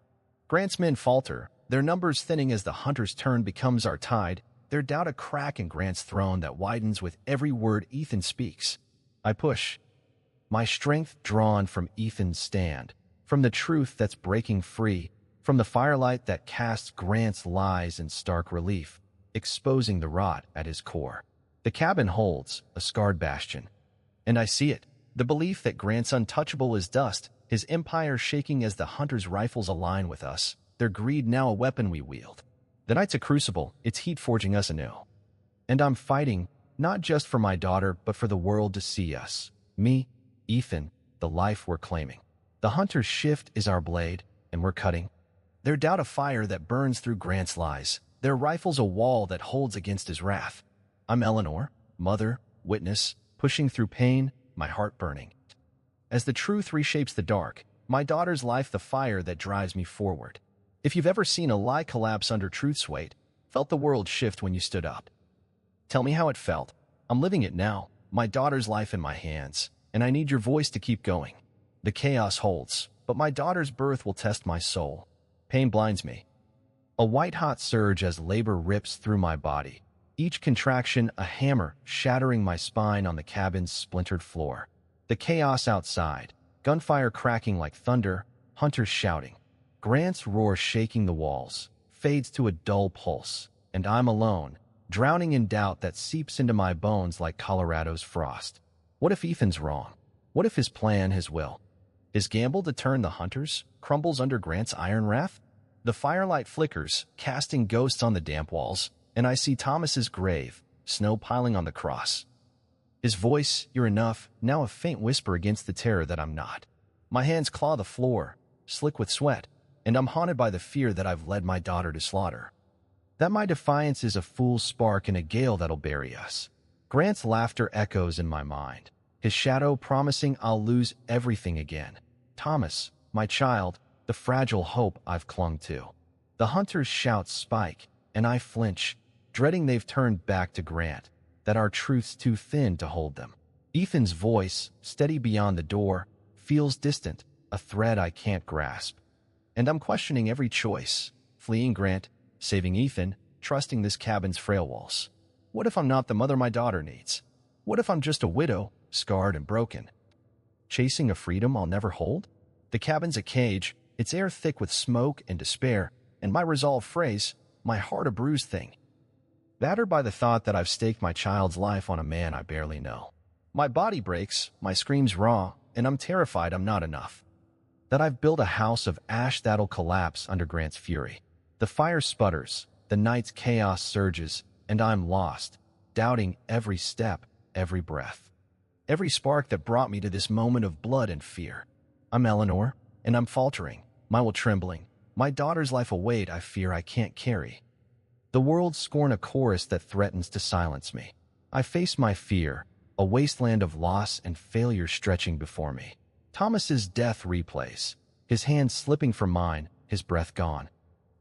Grant's men falter, their numbers thinning as the hunter's turn becomes our tide, their doubt a crack in Grant's throne that widens with every word Ethan speaks. I push, my strength drawn from Ethan's stand, from the truth that's breaking free, from the firelight that casts Grant's lies in stark relief, exposing the rot at his core. The cabin holds, a scarred bastion. And I see it, the belief that Grant's untouchable is dust, his empire shaking as the hunters' rifles align with us, their greed now a weapon we wield. The night's a crucible, its heat forging us anew. And I'm fighting, not just for my daughter, but for the world to see us. Me, Ethan, the life we're claiming. The hunter's shift is our blade, and we're cutting. Their doubt a fire that burns through Grant's lies, Their rifles a wall that holds against his wrath. I'm Eleanor, mother, witness, pushing through pain, my heart burning. As the truth reshapes the dark, my daughter's life the fire that drives me forward. If you've ever seen a lie collapse under truth's weight, felt the world shift when you stood up. Tell me how it felt. I'm living it now, my daughter's life in my hands, and I need your voice to keep going. The chaos holds, but my daughter's birth will test my soul. Pain blinds me. A white-hot surge as labor rips through my body. Each contraction a hammer shattering my spine on the cabin's splintered floor. The chaos outside, gunfire cracking like thunder, hunters shouting. Grant's roar shaking the walls, fades to a dull pulse, and I'm alone, drowning in doubt that seeps into my bones like Colorado's frost. What if Ethan's wrong? What if his plan, his will, his gamble to turn the hunters, crumbles under Grant's iron wrath? The firelight flickers, casting ghosts on the damp walls, and I see Thomas's grave, snow piling on the cross. His voice, "You're enough," now a faint whisper against the terror that I'm not. My hands claw the floor, slick with sweat, and I'm haunted by the fear that I've led my daughter to slaughter. That my defiance is a fool's spark in a gale that'll bury us. Grant's laughter echoes in my mind, his shadow promising I'll lose everything again. Thomas, my child, the fragile hope I've clung to. The hunter's shouts spike, and I flinch, dreading they've turned back to Grant, that our truth's too thin to hold them. Ethan's voice, steady beyond the door, feels distant, a thread I can't grasp. And I'm questioning every choice, fleeing Grant, saving Ethan, trusting this cabin's frail walls. What if I'm not the mother my daughter needs? What if I'm just a widow, scarred and broken? Chasing a freedom I'll never hold? The cabin's a cage, its air thick with smoke and despair, and my resolve phrase, my heart a bruised thing. Battered by the thought that I've staked my child's life on a man I barely know. My body breaks, my screams raw, and I'm terrified I'm not enough. That I've built a house of ash that'll collapse under Grant's fury. The fire sputters, the night's chaos surges, and I'm lost, doubting every step, every breath. Every spark that brought me to this moment of blood and fear. I'm Eleanor, and I'm faltering, my will trembling, my daughter's life a weight I fear I can't carry. The world scorn a chorus that threatens to silence me. I face my fear, a wasteland of loss and failure stretching before me. Thomas's death replays, his hand slipping from mine, his breath gone,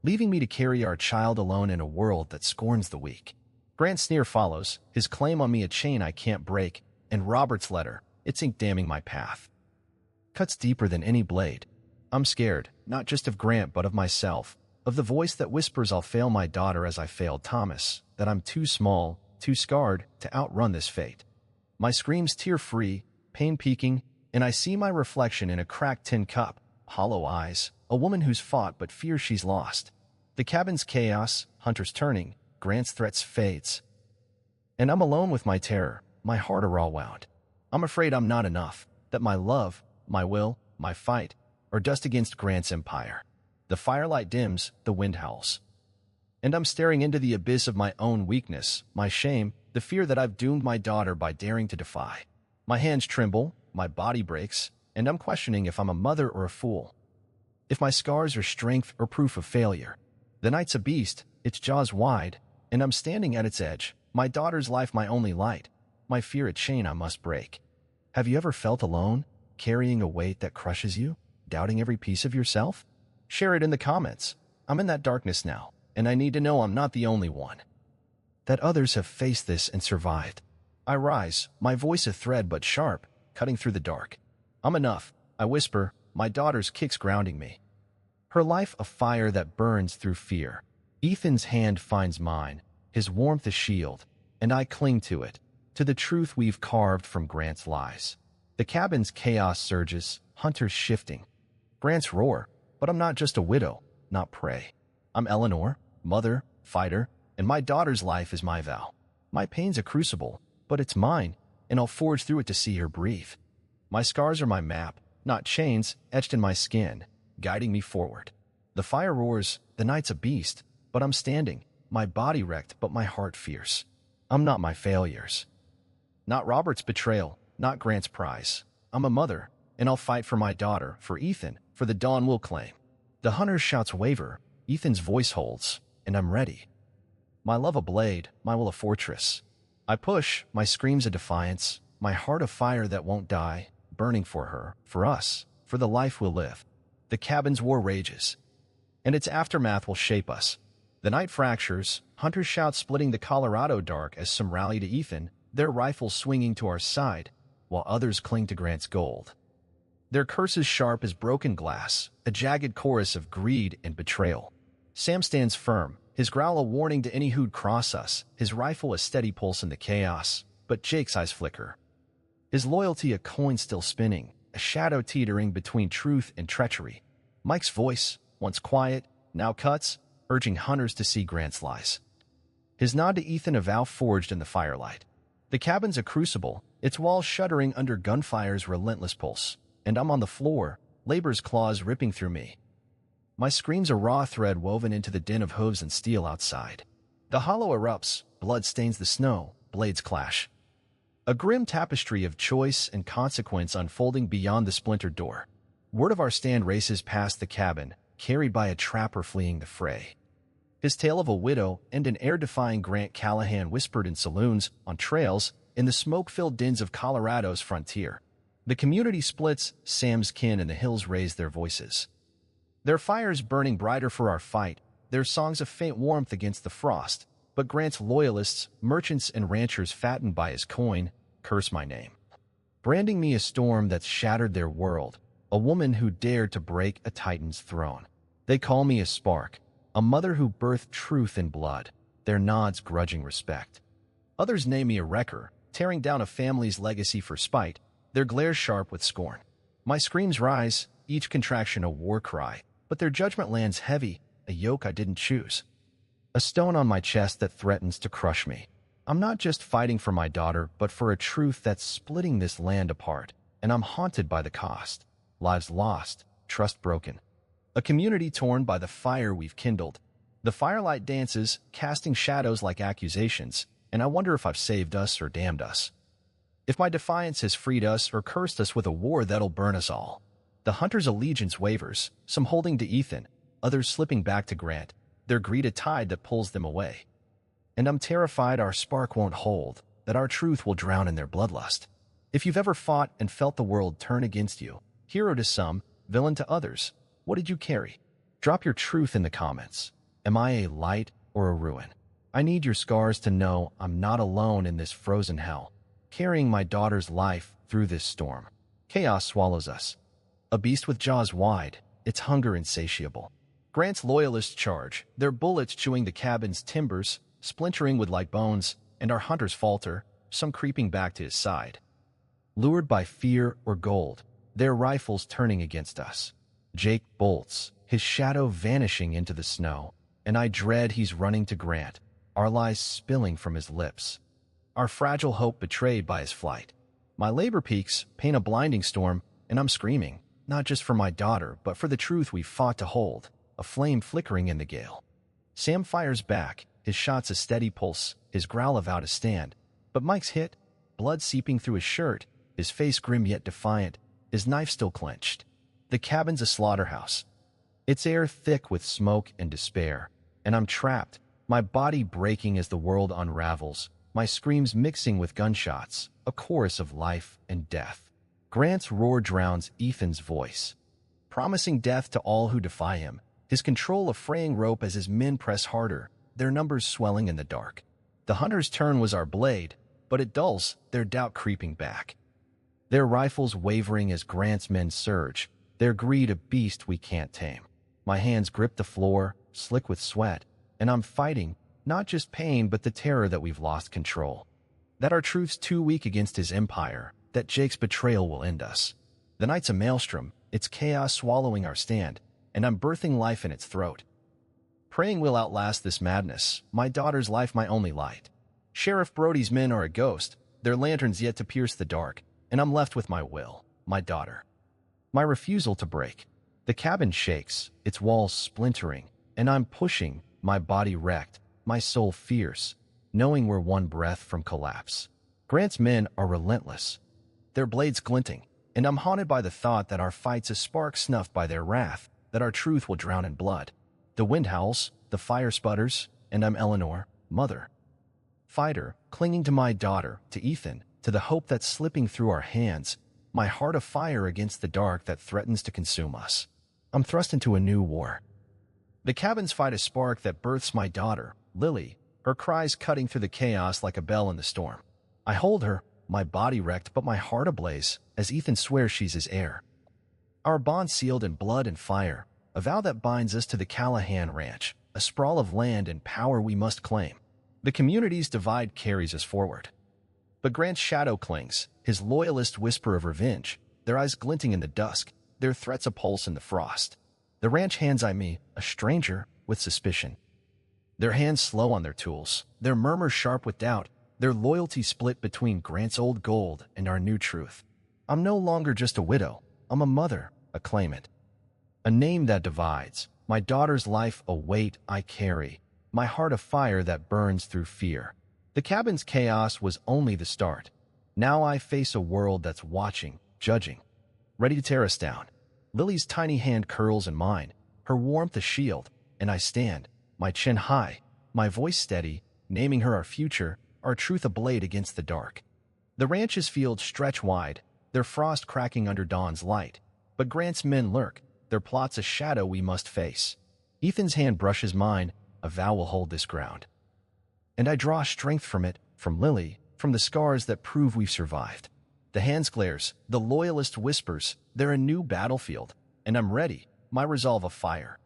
leaving me to carry our child alone in a world that scorns the weak. Grant's sneer follows, his claim on me a chain I can't break, and Robert's letter, its ink damming my path. Cuts deeper than any blade. I'm scared, not just of Grant but of myself, of the voice that whispers I'll fail my daughter as I failed Thomas, that I'm too small, too scarred to outrun this fate. My screams tear-free, pain peaking, and I see my reflection in a cracked tin cup, hollow eyes, a woman who's fought but fears she's lost. The cabin's chaos, hunters turning, Grant's threats fades. And I'm alone with my terror, my heart a raw wound. I'm afraid I'm not enough, that my love, my will, my fight, are dust against Grant's empire. The firelight dims, the wind howls. And I'm staring into the abyss of my own weakness, my shame, the fear that I've doomed my daughter by daring to defy. My hands tremble, my body breaks, and I'm questioning if I'm a mother or a fool. If my scars are strength or proof of failure. The night's a beast, its jaws wide, and I'm standing at its edge, my daughter's life my only light, my fear a chain I must break. Have you ever felt alone, carrying a weight that crushes you, doubting every piece of yourself? Share it in the comments. I'm in that darkness now, and I need to know I'm not the only one. That others have faced this and survived. I rise, my voice a thread but sharp, cutting through the dark. I'm enough, I whisper, my daughter's kicks grounding me. Her life a fire that burns through fear. Ethan's hand finds mine, his warmth a shield, and I cling to it, to the truth we've carved from Grant's lies. The cabin's chaos surges, hunters shifting. Grant's roar, but I'm not just a widow, not prey. I'm Eleanor, mother, fighter, and my daughter's life is my vow. My pain's a crucible, but it's mine, and I'll forge through it to see her breathe. My scars are my map, not chains etched in my skin, guiding me forward. The fire roars, the night's a beast, but I'm standing, my body wrecked but my heart fierce. I'm not my failures. Not Robert's betrayal, not Grant's prize. I'm a mother, and I'll fight for my daughter, for Ethan, for the dawn we'll claim. The hunter's shouts waver, Ethan's voice holds, and I'm ready. My love a blade, my will a fortress. I push, my screams a defiance, my heart a fire that won't die, burning for her, for us, for the life we'll live. The cabin's war rages, and its aftermath will shape us. The night fractures, hunters shout splitting the Colorado dark as some rally to Ethan, their rifles swinging to our side, while others cling to Grant's gold. Their curses sharp as broken glass, a jagged chorus of greed and betrayal. Sam stands firm, his growl a warning to any who'd cross us, his rifle a steady pulse in the chaos, but Jake's eyes flicker. His loyalty a coin still spinning, a shadow teetering between truth and treachery. Mike's voice, once quiet, now cuts, urging hunters to see Grant's lies. His nod to Ethan a vow forged in the firelight. The cabin's a crucible, its walls shuddering under gunfire's relentless pulse, and I'm on the floor, labor's claws ripping through me. My scream's a raw thread woven into the din of hooves and steel outside. The hollow erupts, blood stains the snow, blades clash. A grim tapestry of choice and consequence unfolding beyond the splintered door. Word of our stand races past the cabin, carried by a trapper fleeing the fray. His tale of a widow and an heir-defying Grant Callahan whispered in saloons, on trails, in the smoke-filled dins of Colorado's frontier. The community splits, Sam's kin and the hills raise their voices. Their fires burning brighter for our fight, their songs of faint warmth against the frost, but Grant's loyalists, merchants and ranchers fattened by his coin, curse my name. Branding me a storm that's shattered their world, a woman who dared to break a titan's throne. They call me a spark, a mother who birthed truth in blood, their nods grudging respect. Others name me a wrecker, tearing down a family's legacy for spite, their glares sharp with scorn. My screams rise, each contraction a war cry, but their judgment lands heavy, a yoke I didn't choose. A stone on my chest that threatens to crush me. I'm not just fighting for my daughter, but for a truth that's splitting this land apart, and I'm haunted by the cost. Lives lost, trust broken. A community torn by the fire we've kindled. The firelight dances, casting shadows like accusations, and I wonder if I've saved us or damned us. If my defiance has freed us or cursed us with a war that'll burn us all. The hunter's allegiance wavers, some holding to Ethan, others slipping back to Grant, their greed a tide that pulls them away. And I'm terrified our spark won't hold, that our truth will drown in their bloodlust. If you've ever fought and felt the world turn against you, hero to some, villain to others, what did you carry? Drop your truth in the comments. Am I a light or a ruin? I need your scars to know I'm not alone in this frozen hell, carrying my daughter's life through this storm. Chaos swallows us. A beast with jaws wide, its hunger insatiable. Grant's loyalists charge, their bullets chewing the cabin's timbers, splintering with light bones, and our hunters falter, some creeping back to his side. Lured by fear or gold, their rifles turning against us. Jake bolts, his shadow vanishing into the snow, and I dread he's running to Grant, our lies spilling from his lips. Our fragile hope betrayed by his flight. My labor peaks paint a blinding storm, and I'm screaming, not just for my daughter, but for the truth we fought to hold, a flame flickering in the gale. Sam fires back, his shots a steady pulse, his growl a vow to stand. But Mike's hit, blood seeping through his shirt, his face grim yet defiant, his knife still clenched. The cabin's a slaughterhouse, its air thick with smoke and despair, and I'm trapped, my body breaking as the world unravels, my screams mixing with gunshots, a chorus of life and death. Grant's roar drowns Ethan's voice, promising death to all who defy him, his control a fraying rope as his men press harder, their numbers swelling in the dark. The hunter's turn was our blade, but it dulls, their doubt creeping back. Their rifles wavering as Grant's men surge, their greed a beast we can't tame. My hands grip the floor, slick with sweat, and I'm fighting, not just pain but the terror that we've lost control. That our truth's too weak against his empire, that Jake's betrayal will end us. The night's a maelstrom, its chaos swallowing our stand, and I'm birthing life in its throat. Praying we'll outlast this madness, my daughter's life my only light. Sheriff Brody's men are a ghost, their lanterns yet to pierce the dark, and I'm left with my will, my daughter. My refusal to break. The cabin shakes, its walls splintering, and I'm pushing, my body wrecked, my soul fierce, knowing we're one breath from collapse. Grant's men are relentless, their blades glinting, and I'm haunted by the thought that our fight's a spark snuffed by their wrath, that our truth will drown in blood. The wind howls, the fire sputters, and I'm Eleanor, mother. Fighter, clinging to my daughter, to Ethan, to the hope that's slipping through our hands, my heart afire against the dark that threatens to consume us. I'm thrust into a new war. The cabins fight a spark that births my daughter, Lily, her cries cutting through the chaos like a bell in the storm. I hold her, my body wrecked but my heart ablaze, as Ethan swears she's his heir. Our bond sealed in blood and fire, a vow that binds us to the Callahan ranch, a sprawl of land and power we must claim. The community's divide carries us forward. But Grant's shadow clings, his loyalist whisper of revenge, their eyes glinting in the dusk, their threats a pulse in the frost. The ranch hands eye me, a stranger, with suspicion. Their hands slow on their tools, their murmurs sharp with doubt, their loyalty split between Grant's old gold and our new truth. I'm no longer just a widow. I'm a mother, a claimant. A name that divides, my daughter's life a weight I carry, my heart a fire that burns through fear. The cabin's chaos was only the start. Now I face a world that's watching, judging, ready to tear us down. Lily's tiny hand curls in mine, her warmth a shield, and I stand, my chin high, my voice steady, naming her our future, our truth a blade against the dark. The ranch's fields stretch wide, their frost cracking under dawn's light, but Grant's men lurk, their plots a shadow we must face. Ethan's hand brushes mine, a vow will hold this ground. And I draw strength from it, from Lily, from the scars that prove we've survived. The hands glares, the loyalist whispers, they're a new battlefield, and I'm ready, my resolve a fire.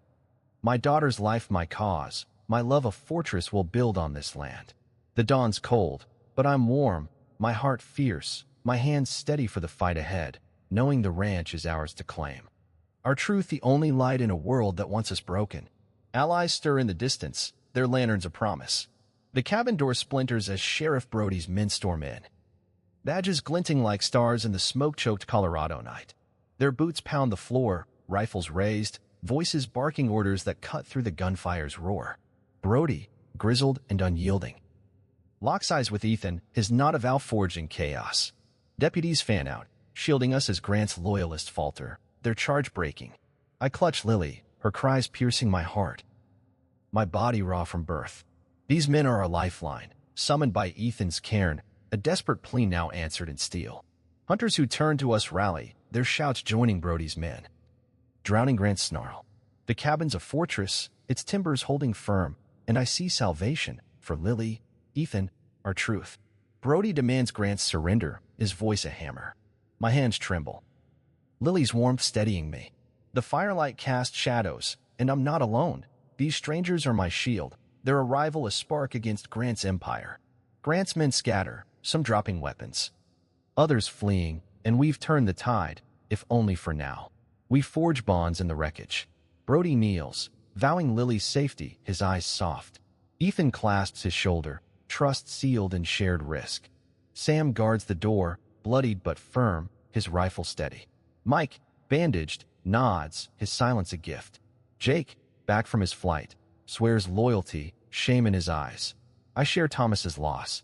My daughter's life my cause, my love a fortress will build on this land. The dawn's cold, but I'm warm, my heart fierce, my hands steady for the fight ahead, knowing the ranch is ours to claim. Our truth the only light in a world that wants us broken. Allies stir in the distance, their lanterns a promise. The cabin door splinters as Sheriff Brody's men storm in. Badges glinting like stars in the smoke-choked Colorado night. Their boots pound the floor, rifles raised, voices barking orders that cut through the gunfire's roar. Brody, grizzled and unyielding, locks eyes with Ethan, his knot of vow forged in chaos. Deputies fan out, shielding us as Grant's loyalists falter, their charge breaking. I clutch Lily, her cries piercing my heart. My body raw from birth. These men are our lifeline, summoned by Ethan's cairn, a desperate plea now answered in steel. Hunters who turn to us rally, their shouts joining Brody's men. Drowning Grant's snarl. The cabin's a fortress, its timbers holding firm, and I see salvation for Lily, Ethan, our truth. Brody demands Grant's surrender, his voice a hammer. My hands tremble. Lily's warmth steadying me. The firelight casts shadows, and I'm not alone. These strangers are my shield, their arrival a spark against Grant's empire. Grant's men scatter, some dropping weapons, others fleeing, and we've turned the tide, if only for now. We forge bonds in the wreckage. Brody kneels, vowing Lily's safety, his eyes soft. Ethan clasps his shoulder, trust sealed in shared risk. Sam guards the door, bloodied but firm, his rifle steady. Mike, bandaged, nods, his silence a gift. Jake, back from his flight, swears loyalty, shame in his eyes. I share Thomas's loss.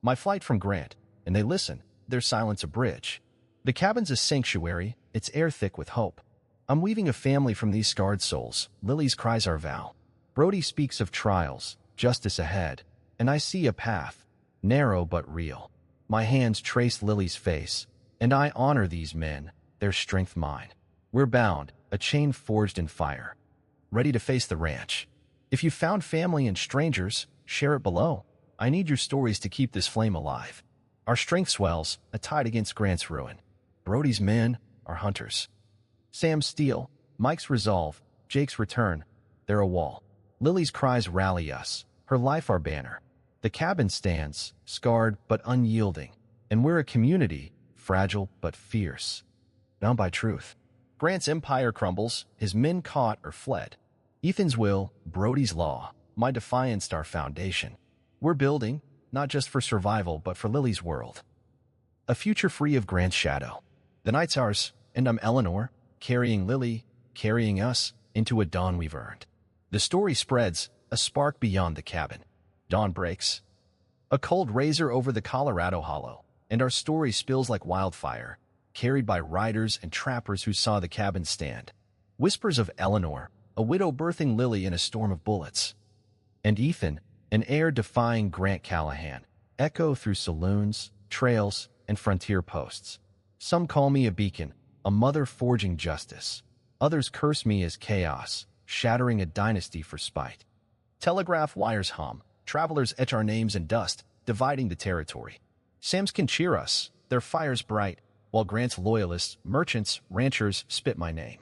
My flight from Grant, and they listen, their silence a bridge. The cabin's a sanctuary, its air thick with hope. I'm weaving a family from these scarred souls, Lily's cries our vow. Brody speaks of trials, justice ahead, and I see a path, narrow but real. My hands trace Lily's face, and I honor these men, their strength mine. We're bound, a chain forged in fire, ready to face the ranch. If you found family and strangers, share it below. I need your stories to keep this flame alive. Our strength swells, a tide against Grant's ruin. Brody's men are hunters. Sam's steel, Mike's resolve, Jake's return, they're a wall. Lily's cries rally us, her life our banner. The cabin stands, scarred but unyielding, and we're a community, fragile but fierce, bound by truth. Grant's empire crumbles, his men caught or fled. Ethan's will, Brody's law, my defiance our foundation. We're building, not just for survival but for Lily's world. A future free of Grant's shadow. The night's ours, and I'm Eleanor, carrying Lily, carrying us, into a dawn we've earned. The story spreads, a spark beyond the cabin. Dawn breaks. A cold razor over the Colorado hollow, and our story spills like wildfire, carried by riders and trappers who saw the cabin stand. Whispers of Eleanor, a widow birthing Lily in a storm of bullets. And Ethan, an heir defying Grant Callahan, echo through saloons, trails, and frontier posts. Some call me a beacon, a mother forging justice. Others curse me as chaos, shattering a dynasty for spite. Telegraph wires hum, travelers etch our names in dust, dividing the territory. Sam's can cheer us, their fires bright, while Grant's loyalists, merchants, ranchers spit my name,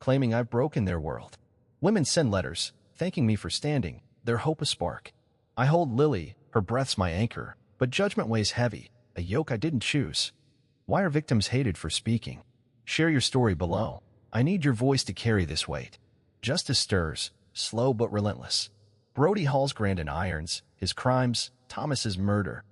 claiming I've broken their world. Women send letters, thanking me for standing, their hope a spark. I hold Lily, her breath's my anchor, but judgment weighs heavy, a yoke I didn't choose. Why are victims hated for speaking? Share your story below. I need your voice to carry this weight. Justice stirs, slow but relentless. Brody hauls Grant in irons, his crimes, Thomas's murder.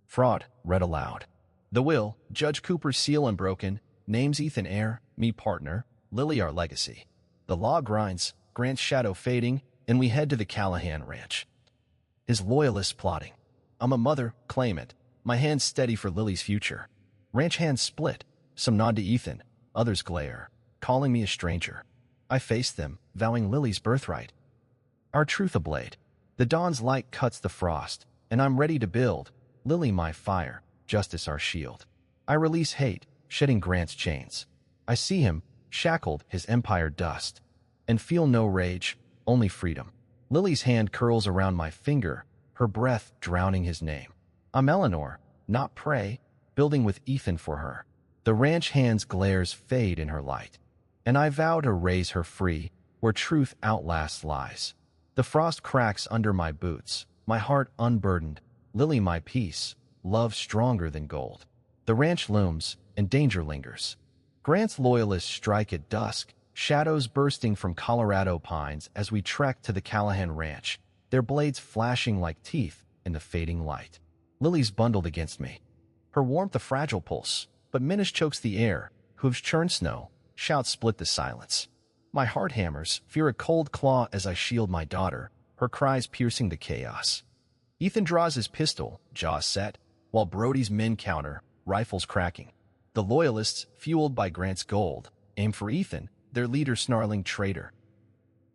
Fraud, read aloud. The will, Judge Cooper's seal unbroken, names Ethan heir, me partner, Lily our legacy. The law grinds, Grant's shadow fading, and we head to the Callahan ranch. His loyalists plotting. I'm a mother, claim it, my hands steady for Lily's future. Ranch hands split, some nod to Ethan, others glare, calling me a stranger. I face them, vowing Lily's birthright. Our truth ablade. The dawn's light cuts the frost, and I'm ready to build, Lily my fire, justice our shield. I release hate, shedding Grant's chains. I see him, shackled, his empire dust, and feel no rage, only freedom. Lily's hand curls around my finger, her breath drowning his name. I'm Eleanor, not prey, building with Ethan for her. The ranch hand's glares fade in her light, and I vow to raise her free, where truth outlasts lies. The frost cracks under my boots, my heart unburdened, Lily my peace, love stronger than gold. The ranch looms, and danger lingers. Grant's loyalists strike at dusk, shadows bursting from Colorado pines as we trek to the Callahan ranch, their blades flashing like teeth in the fading light. Lily's bundled against me, her warmth a fragile pulse, but menace chokes the air, hooves churn snow, shouts split the silence. My heart hammers, fear a cold claw as I shield my daughter, her cries piercing the chaos. Ethan draws his pistol, jaws set, while Brody's men counter, rifles cracking. The loyalists, fueled by Grant's gold, aim for Ethan, their leader snarling traitor.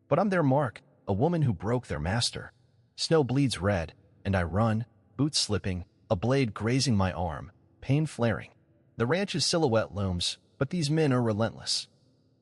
But I'm their mark, a woman who broke their master. Snow bleeds red, and I run, boots slipping, a blade grazing my arm, pain flaring. The ranch's silhouette looms, but these men are relentless.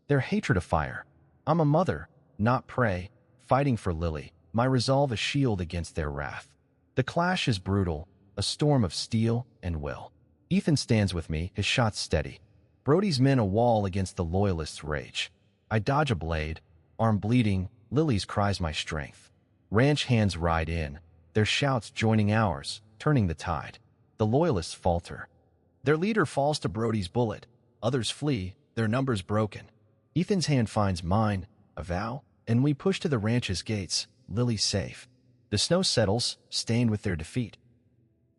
Their hatred a fire. I'm a mother, not prey, fighting for Lily, my resolve a shield against their wrath. The clash is brutal, a storm of steel and will. Ethan stands with me, his shots steady. Brody's men a wall against the loyalists' rage. I dodge a blade, arm bleeding, Lily's cries my strength. Ranch hands ride in, their shouts joining ours, turning the tide. The loyalists falter. Their leader falls to Brody's bullet. Others flee, their numbers broken. Ethan's hand finds mine, a vow, and we push to the ranch's gates, Lily safe. The snow settles, stained with their defeat.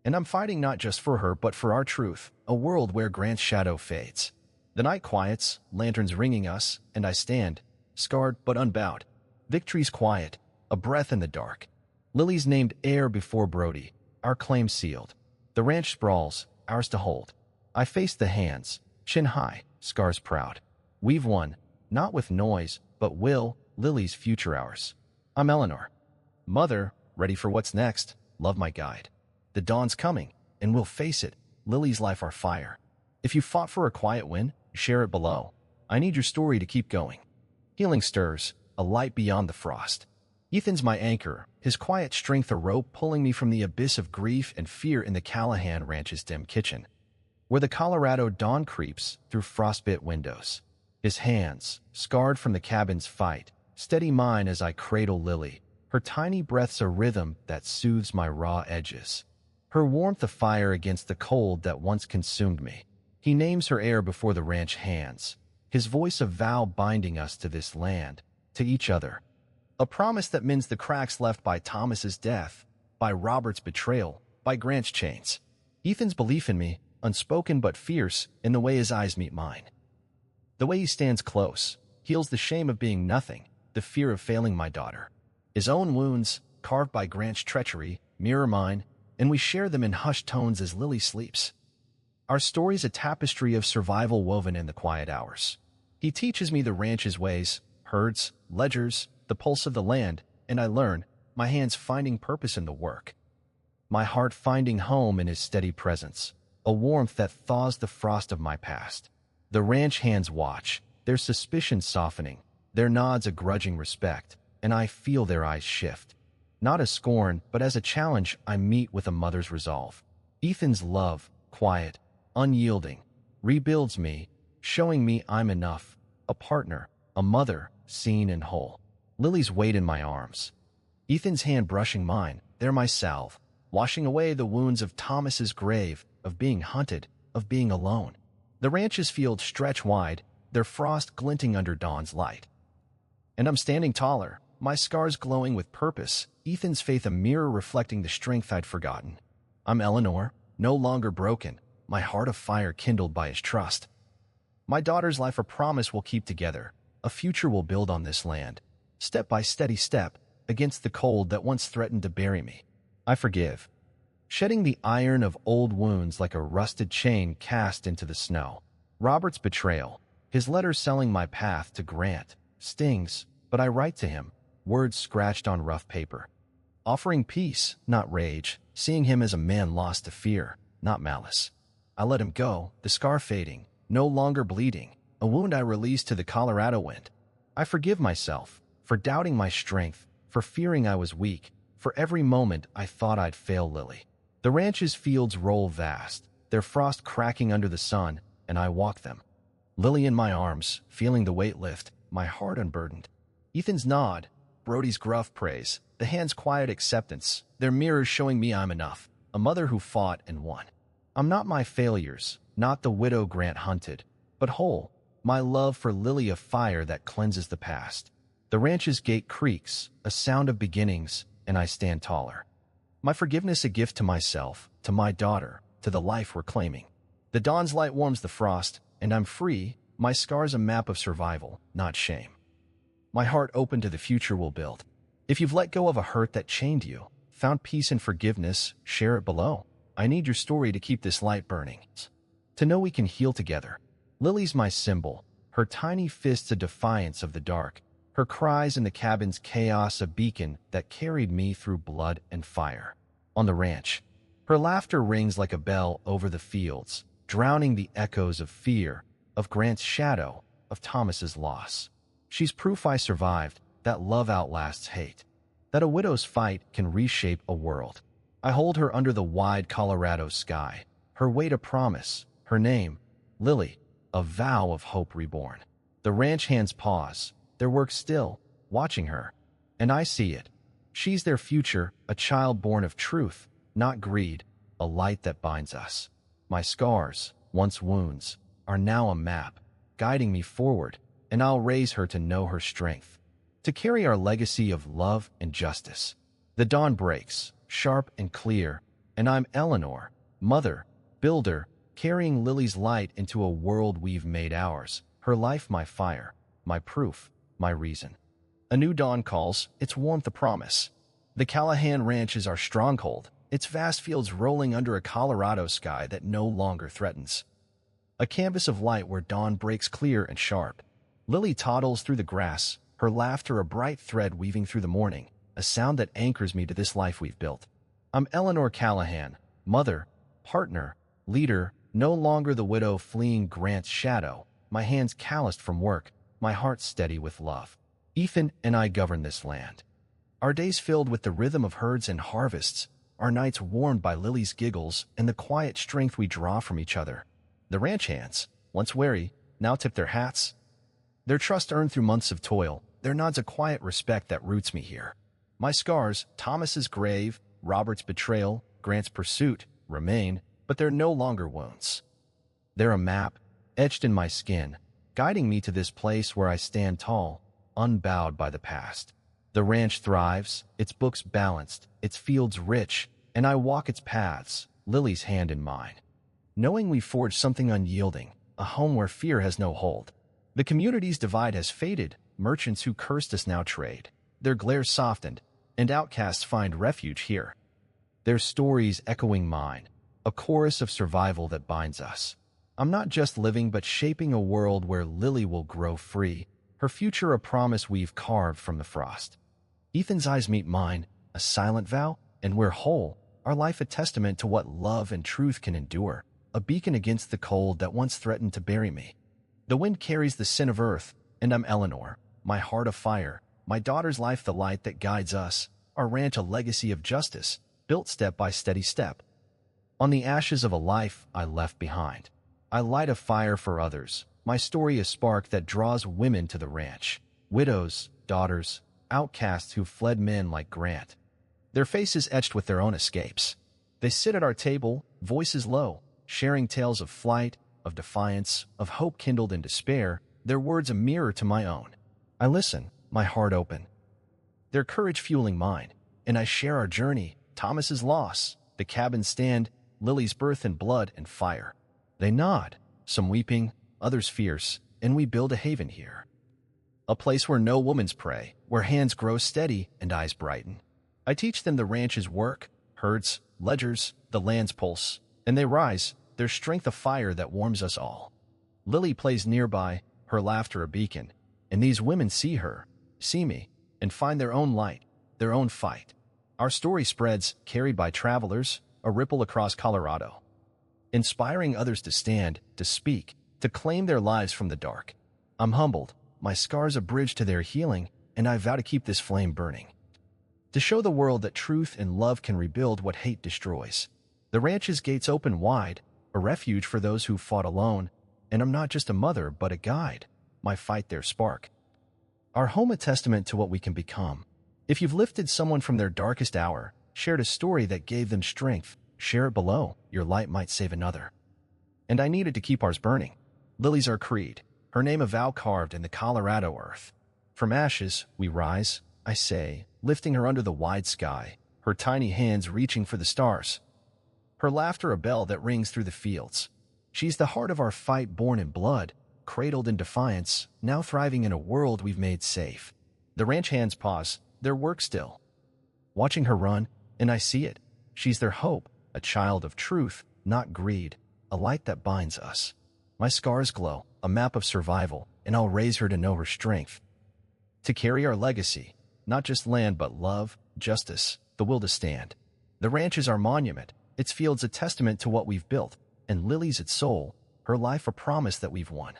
And I'm fighting not just for her, but for our truth, a world where Grant's shadow fades. The night quiets, lanterns ringing us, and I stand, scarred but unbowed. Victory's quiet, a breath in the dark. Lily's named heir before Brody, our claim sealed. The ranch sprawls, ours to hold. I face the hands, chin high, scars proud. We've won, not with noise, but will, Lily's future ours. I'm Eleanor. Mother, ready for what's next, love my guide. The dawn's coming, and we'll face it, Lily's life our fire. If you fought for a quiet win, share it below. I need your story to keep going. Healing stirs, a light beyond the frost. Ethan's my anchor, his quiet strength a rope pulling me from the abyss of grief and fear in the Callahan ranch's dim kitchen, where the Colorado dawn creeps through frostbit windows. His hands, scarred from the cabin's fight, steady mine as I cradle Lily, her tiny breaths a rhythm that soothes my raw edges. Her warmth a fire against the cold that once consumed me. He names her heir before the ranch hands, his voice a vow binding us to this land, to each other. A promise that mends the cracks left by Thomas's death, by Robert's betrayal, by Grant's chains. Ethan's belief in me, unspoken but fierce, in the way his eyes meet mine. The way he stands close, heals the shame of being nothing, the fear of failing my daughter. His own wounds, carved by Grant's treachery, mirror mine, and we share them in hushed tones as Lily sleeps. Our story's a tapestry of survival woven in the quiet hours. He teaches me the ranch's ways, herds, ledgers, the pulse of the land, and I learn, my hands finding purpose in the work, my heart finding home in his steady presence, a warmth that thaws the frost of my past. The ranch hands watch, their suspicions softening, their nods a grudging respect, and I feel their eyes shift. Not as scorn, but as a challenge I meet with a mother's resolve. Ethan's love, quiet, unyielding, rebuilds me, showing me I'm enough, a partner, a mother, seen and whole. Lily's weight in my arms. Ethan's hand brushing mine, they're my salve, washing away the wounds of Thomas's grave, of being hunted, of being alone. The ranch's fields stretch wide, their frost glinting under dawn's light. And I'm standing taller, my scars glowing with purpose, Ethan's faith a mirror reflecting the strength I'd forgotten. I'm Eleanor, no longer broken, my heart of fire kindled by his trust. My daughter's life a promise we'll keep together, a future we'll build on this land, step by steady step, against the cold that once threatened to bury me. I forgive, shedding the iron of old wounds like a rusted chain cast into the snow. Robert's betrayal, his letter selling my path to Grant, stings, but I write to him, words scratched on rough paper. Offering peace, not rage, seeing him as a man lost to fear, not malice. I let him go, the scar fading, no longer bleeding, a wound I released to the Colorado wind. I forgive myself for doubting my strength, for fearing I was weak, for every moment I thought I'd fail Lily. The ranch's fields roll vast, their frost cracking under the sun, and I walk them. Lily in my arms, feeling the weight lift, my heart unburdened. Ethan's nod, Brody's gruff praise, the hand's quiet acceptance, their mirrors showing me I'm enough, a mother who fought and won. I'm not my failures, not the widow Grant hunted, but whole, my love for Lily a fire that cleanses the past. The ranch's gate creaks, a sound of beginnings, and I stand taller. My forgiveness a gift to myself, to my daughter, to the life we're claiming. The dawn's light warms the frost, and I'm free, my scars a map of survival, not shame. My heart open to the future we'll build. If you've let go of a hurt that chained you, found peace and forgiveness, share it below. I need your story to keep this light burning. To know we can heal together. Lily's my symbol, her tiny fists a defiance of the dark, her cries in the cabin's chaos a beacon that carried me through blood and fire. On the ranch, her laughter rings like a bell over the fields, drowning the echoes of fear, of Grant's shadow, of Thomas's loss. She's proof I survived, that love outlasts hate, that a widow's fight can reshape a world. I hold her under the wide Colorado sky, her weight a promise, her name, Lily, a vow of hope reborn. The ranch hands pause, their work still, watching her, and I see it. She's their future, a child born of truth, not greed, a light that binds us. My scars, once wounds, are now a map, guiding me forward, and I'll raise her to know her strength, to carry our legacy of love and justice. The dawn breaks, sharp and clear, and I'm Eleanor, mother, builder, carrying Lily's light into a world we've made ours, her life my fire, my proof, my reason. A new dawn calls, its warmth a promise. The Callahan Ranch is our stronghold, its vast fields rolling under a Colorado sky that no longer threatens. A canvas of light where dawn breaks clear and sharp. Lily toddles through the grass, her laughter a bright thread weaving through the morning, a sound that anchors me to this life we've built. I'm Eleanor Callahan, mother, partner, leader, no longer the widow fleeing Grant's shadow, my hands calloused from work, my heart steady with love. Ethan and I govern this land. Our days filled with the rhythm of herds and harvests, our nights warmed by Lily's giggles and the quiet strength we draw from each other. The ranch hands, once wary, now tip their hats. Their trust earned through months of toil, their nods a quiet respect that roots me here. My scars, Thomas's grave, Robert's betrayal, Grant's pursuit, remain, but they're no longer wounds. They're a map, etched in my skin, guiding me to this place where I stand tall, unbowed by the past. The ranch thrives, its books balanced, its fields rich, and I walk its paths, Lily's hand in mine. Knowing we forged something unyielding, a home where fear has no hold. The community's divide has faded, merchants who cursed us now trade. Their glare softened, and outcasts find refuge here. Their stories echoing mine, a chorus of survival that binds us. I'm not just living but shaping a world where Lily will grow free, her future a promise we've carved from the frost. Ethan's eyes meet mine, a silent vow, and we're whole. Our life a testament to what love and truth can endure, a beacon against the cold that once threatened to bury me. The wind carries the sin of earth, and I'm Eleanor, my heart of fire, my daughter's life the light that guides us, our ranch a legacy of justice, built step by steady step. On the ashes of a life I left behind, I light a fire for others, my story a spark that draws women to the ranch, widows, daughters, outcasts who fled men like Grant, their faces etched with their own escapes. They sit at our table, voices low, sharing tales of flight, of defiance, of hope kindled in despair, their words a mirror to my own. I listen, my heart open, their courage fueling mine, and I share our journey, Thomas's loss, the cabin's stand, Lily's birth in blood and fire. They nod, some weeping, others fierce, and we build a haven here. A place where no woman's prey, where hands grow steady and eyes brighten. I teach them the ranch's work, herds, ledgers, the land's pulse, and they rise, their strength a fire that warms us all. Lily plays nearby, her laughter a beacon, and these women see her, see me, and find their own light, their own fight. Our story spreads, carried by travelers, a ripple across Colorado, inspiring others to stand, to speak, to claim their lives from the dark. I'm humbled, my scars a bridge to their healing, and I vow to keep this flame burning, to show the world that truth and love can rebuild what hate destroys. The ranch's gates open wide, a refuge for those who fought alone, and I'm not just a mother, but a guide, my fight their spark. Our home a testament to what we can become. If you've lifted someone from their darkest hour, shared a story that gave them strength, share it below, your light might save another. And I needed to keep ours burning. Lily's our creed, her name a vow carved in the Colorado earth. From ashes, we rise, I say, lifting her under the wide sky, her tiny hands reaching for the stars. Her laughter a bell that rings through the fields. She's the heart of our fight born in blood, cradled in defiance, now thriving in a world we've made safe. The ranch hands pause, their work still, watching her run, and I see it. She's their hope, a child of truth, not greed, a light that binds us. My scars glow, a map of survival, and I'll raise her to know her strength. To carry our legacy, not just land but love, justice, the will to stand. The ranch is our monument, its fields a testament to what we've built, and Lily's its soul, her life a promise that we've won.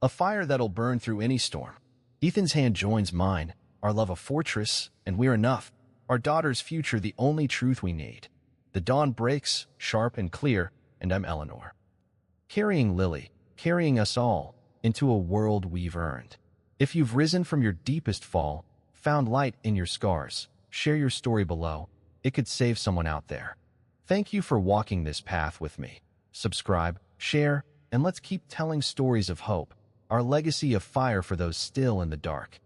A fire that'll burn through any storm. Ethan's hand joins mine, our love a fortress, and we're enough. Our daughter's future the only truth we need. The dawn breaks, sharp and clear, and I'm Eleanor, carrying Lily, carrying us all, into a world we've earned. If you've risen from your deepest fall, found light in your scars, share your story below. It could save someone out there. Thank you for walking this path with me. Subscribe, share, and let's keep telling stories of hope, our legacy of fire for those still in the dark.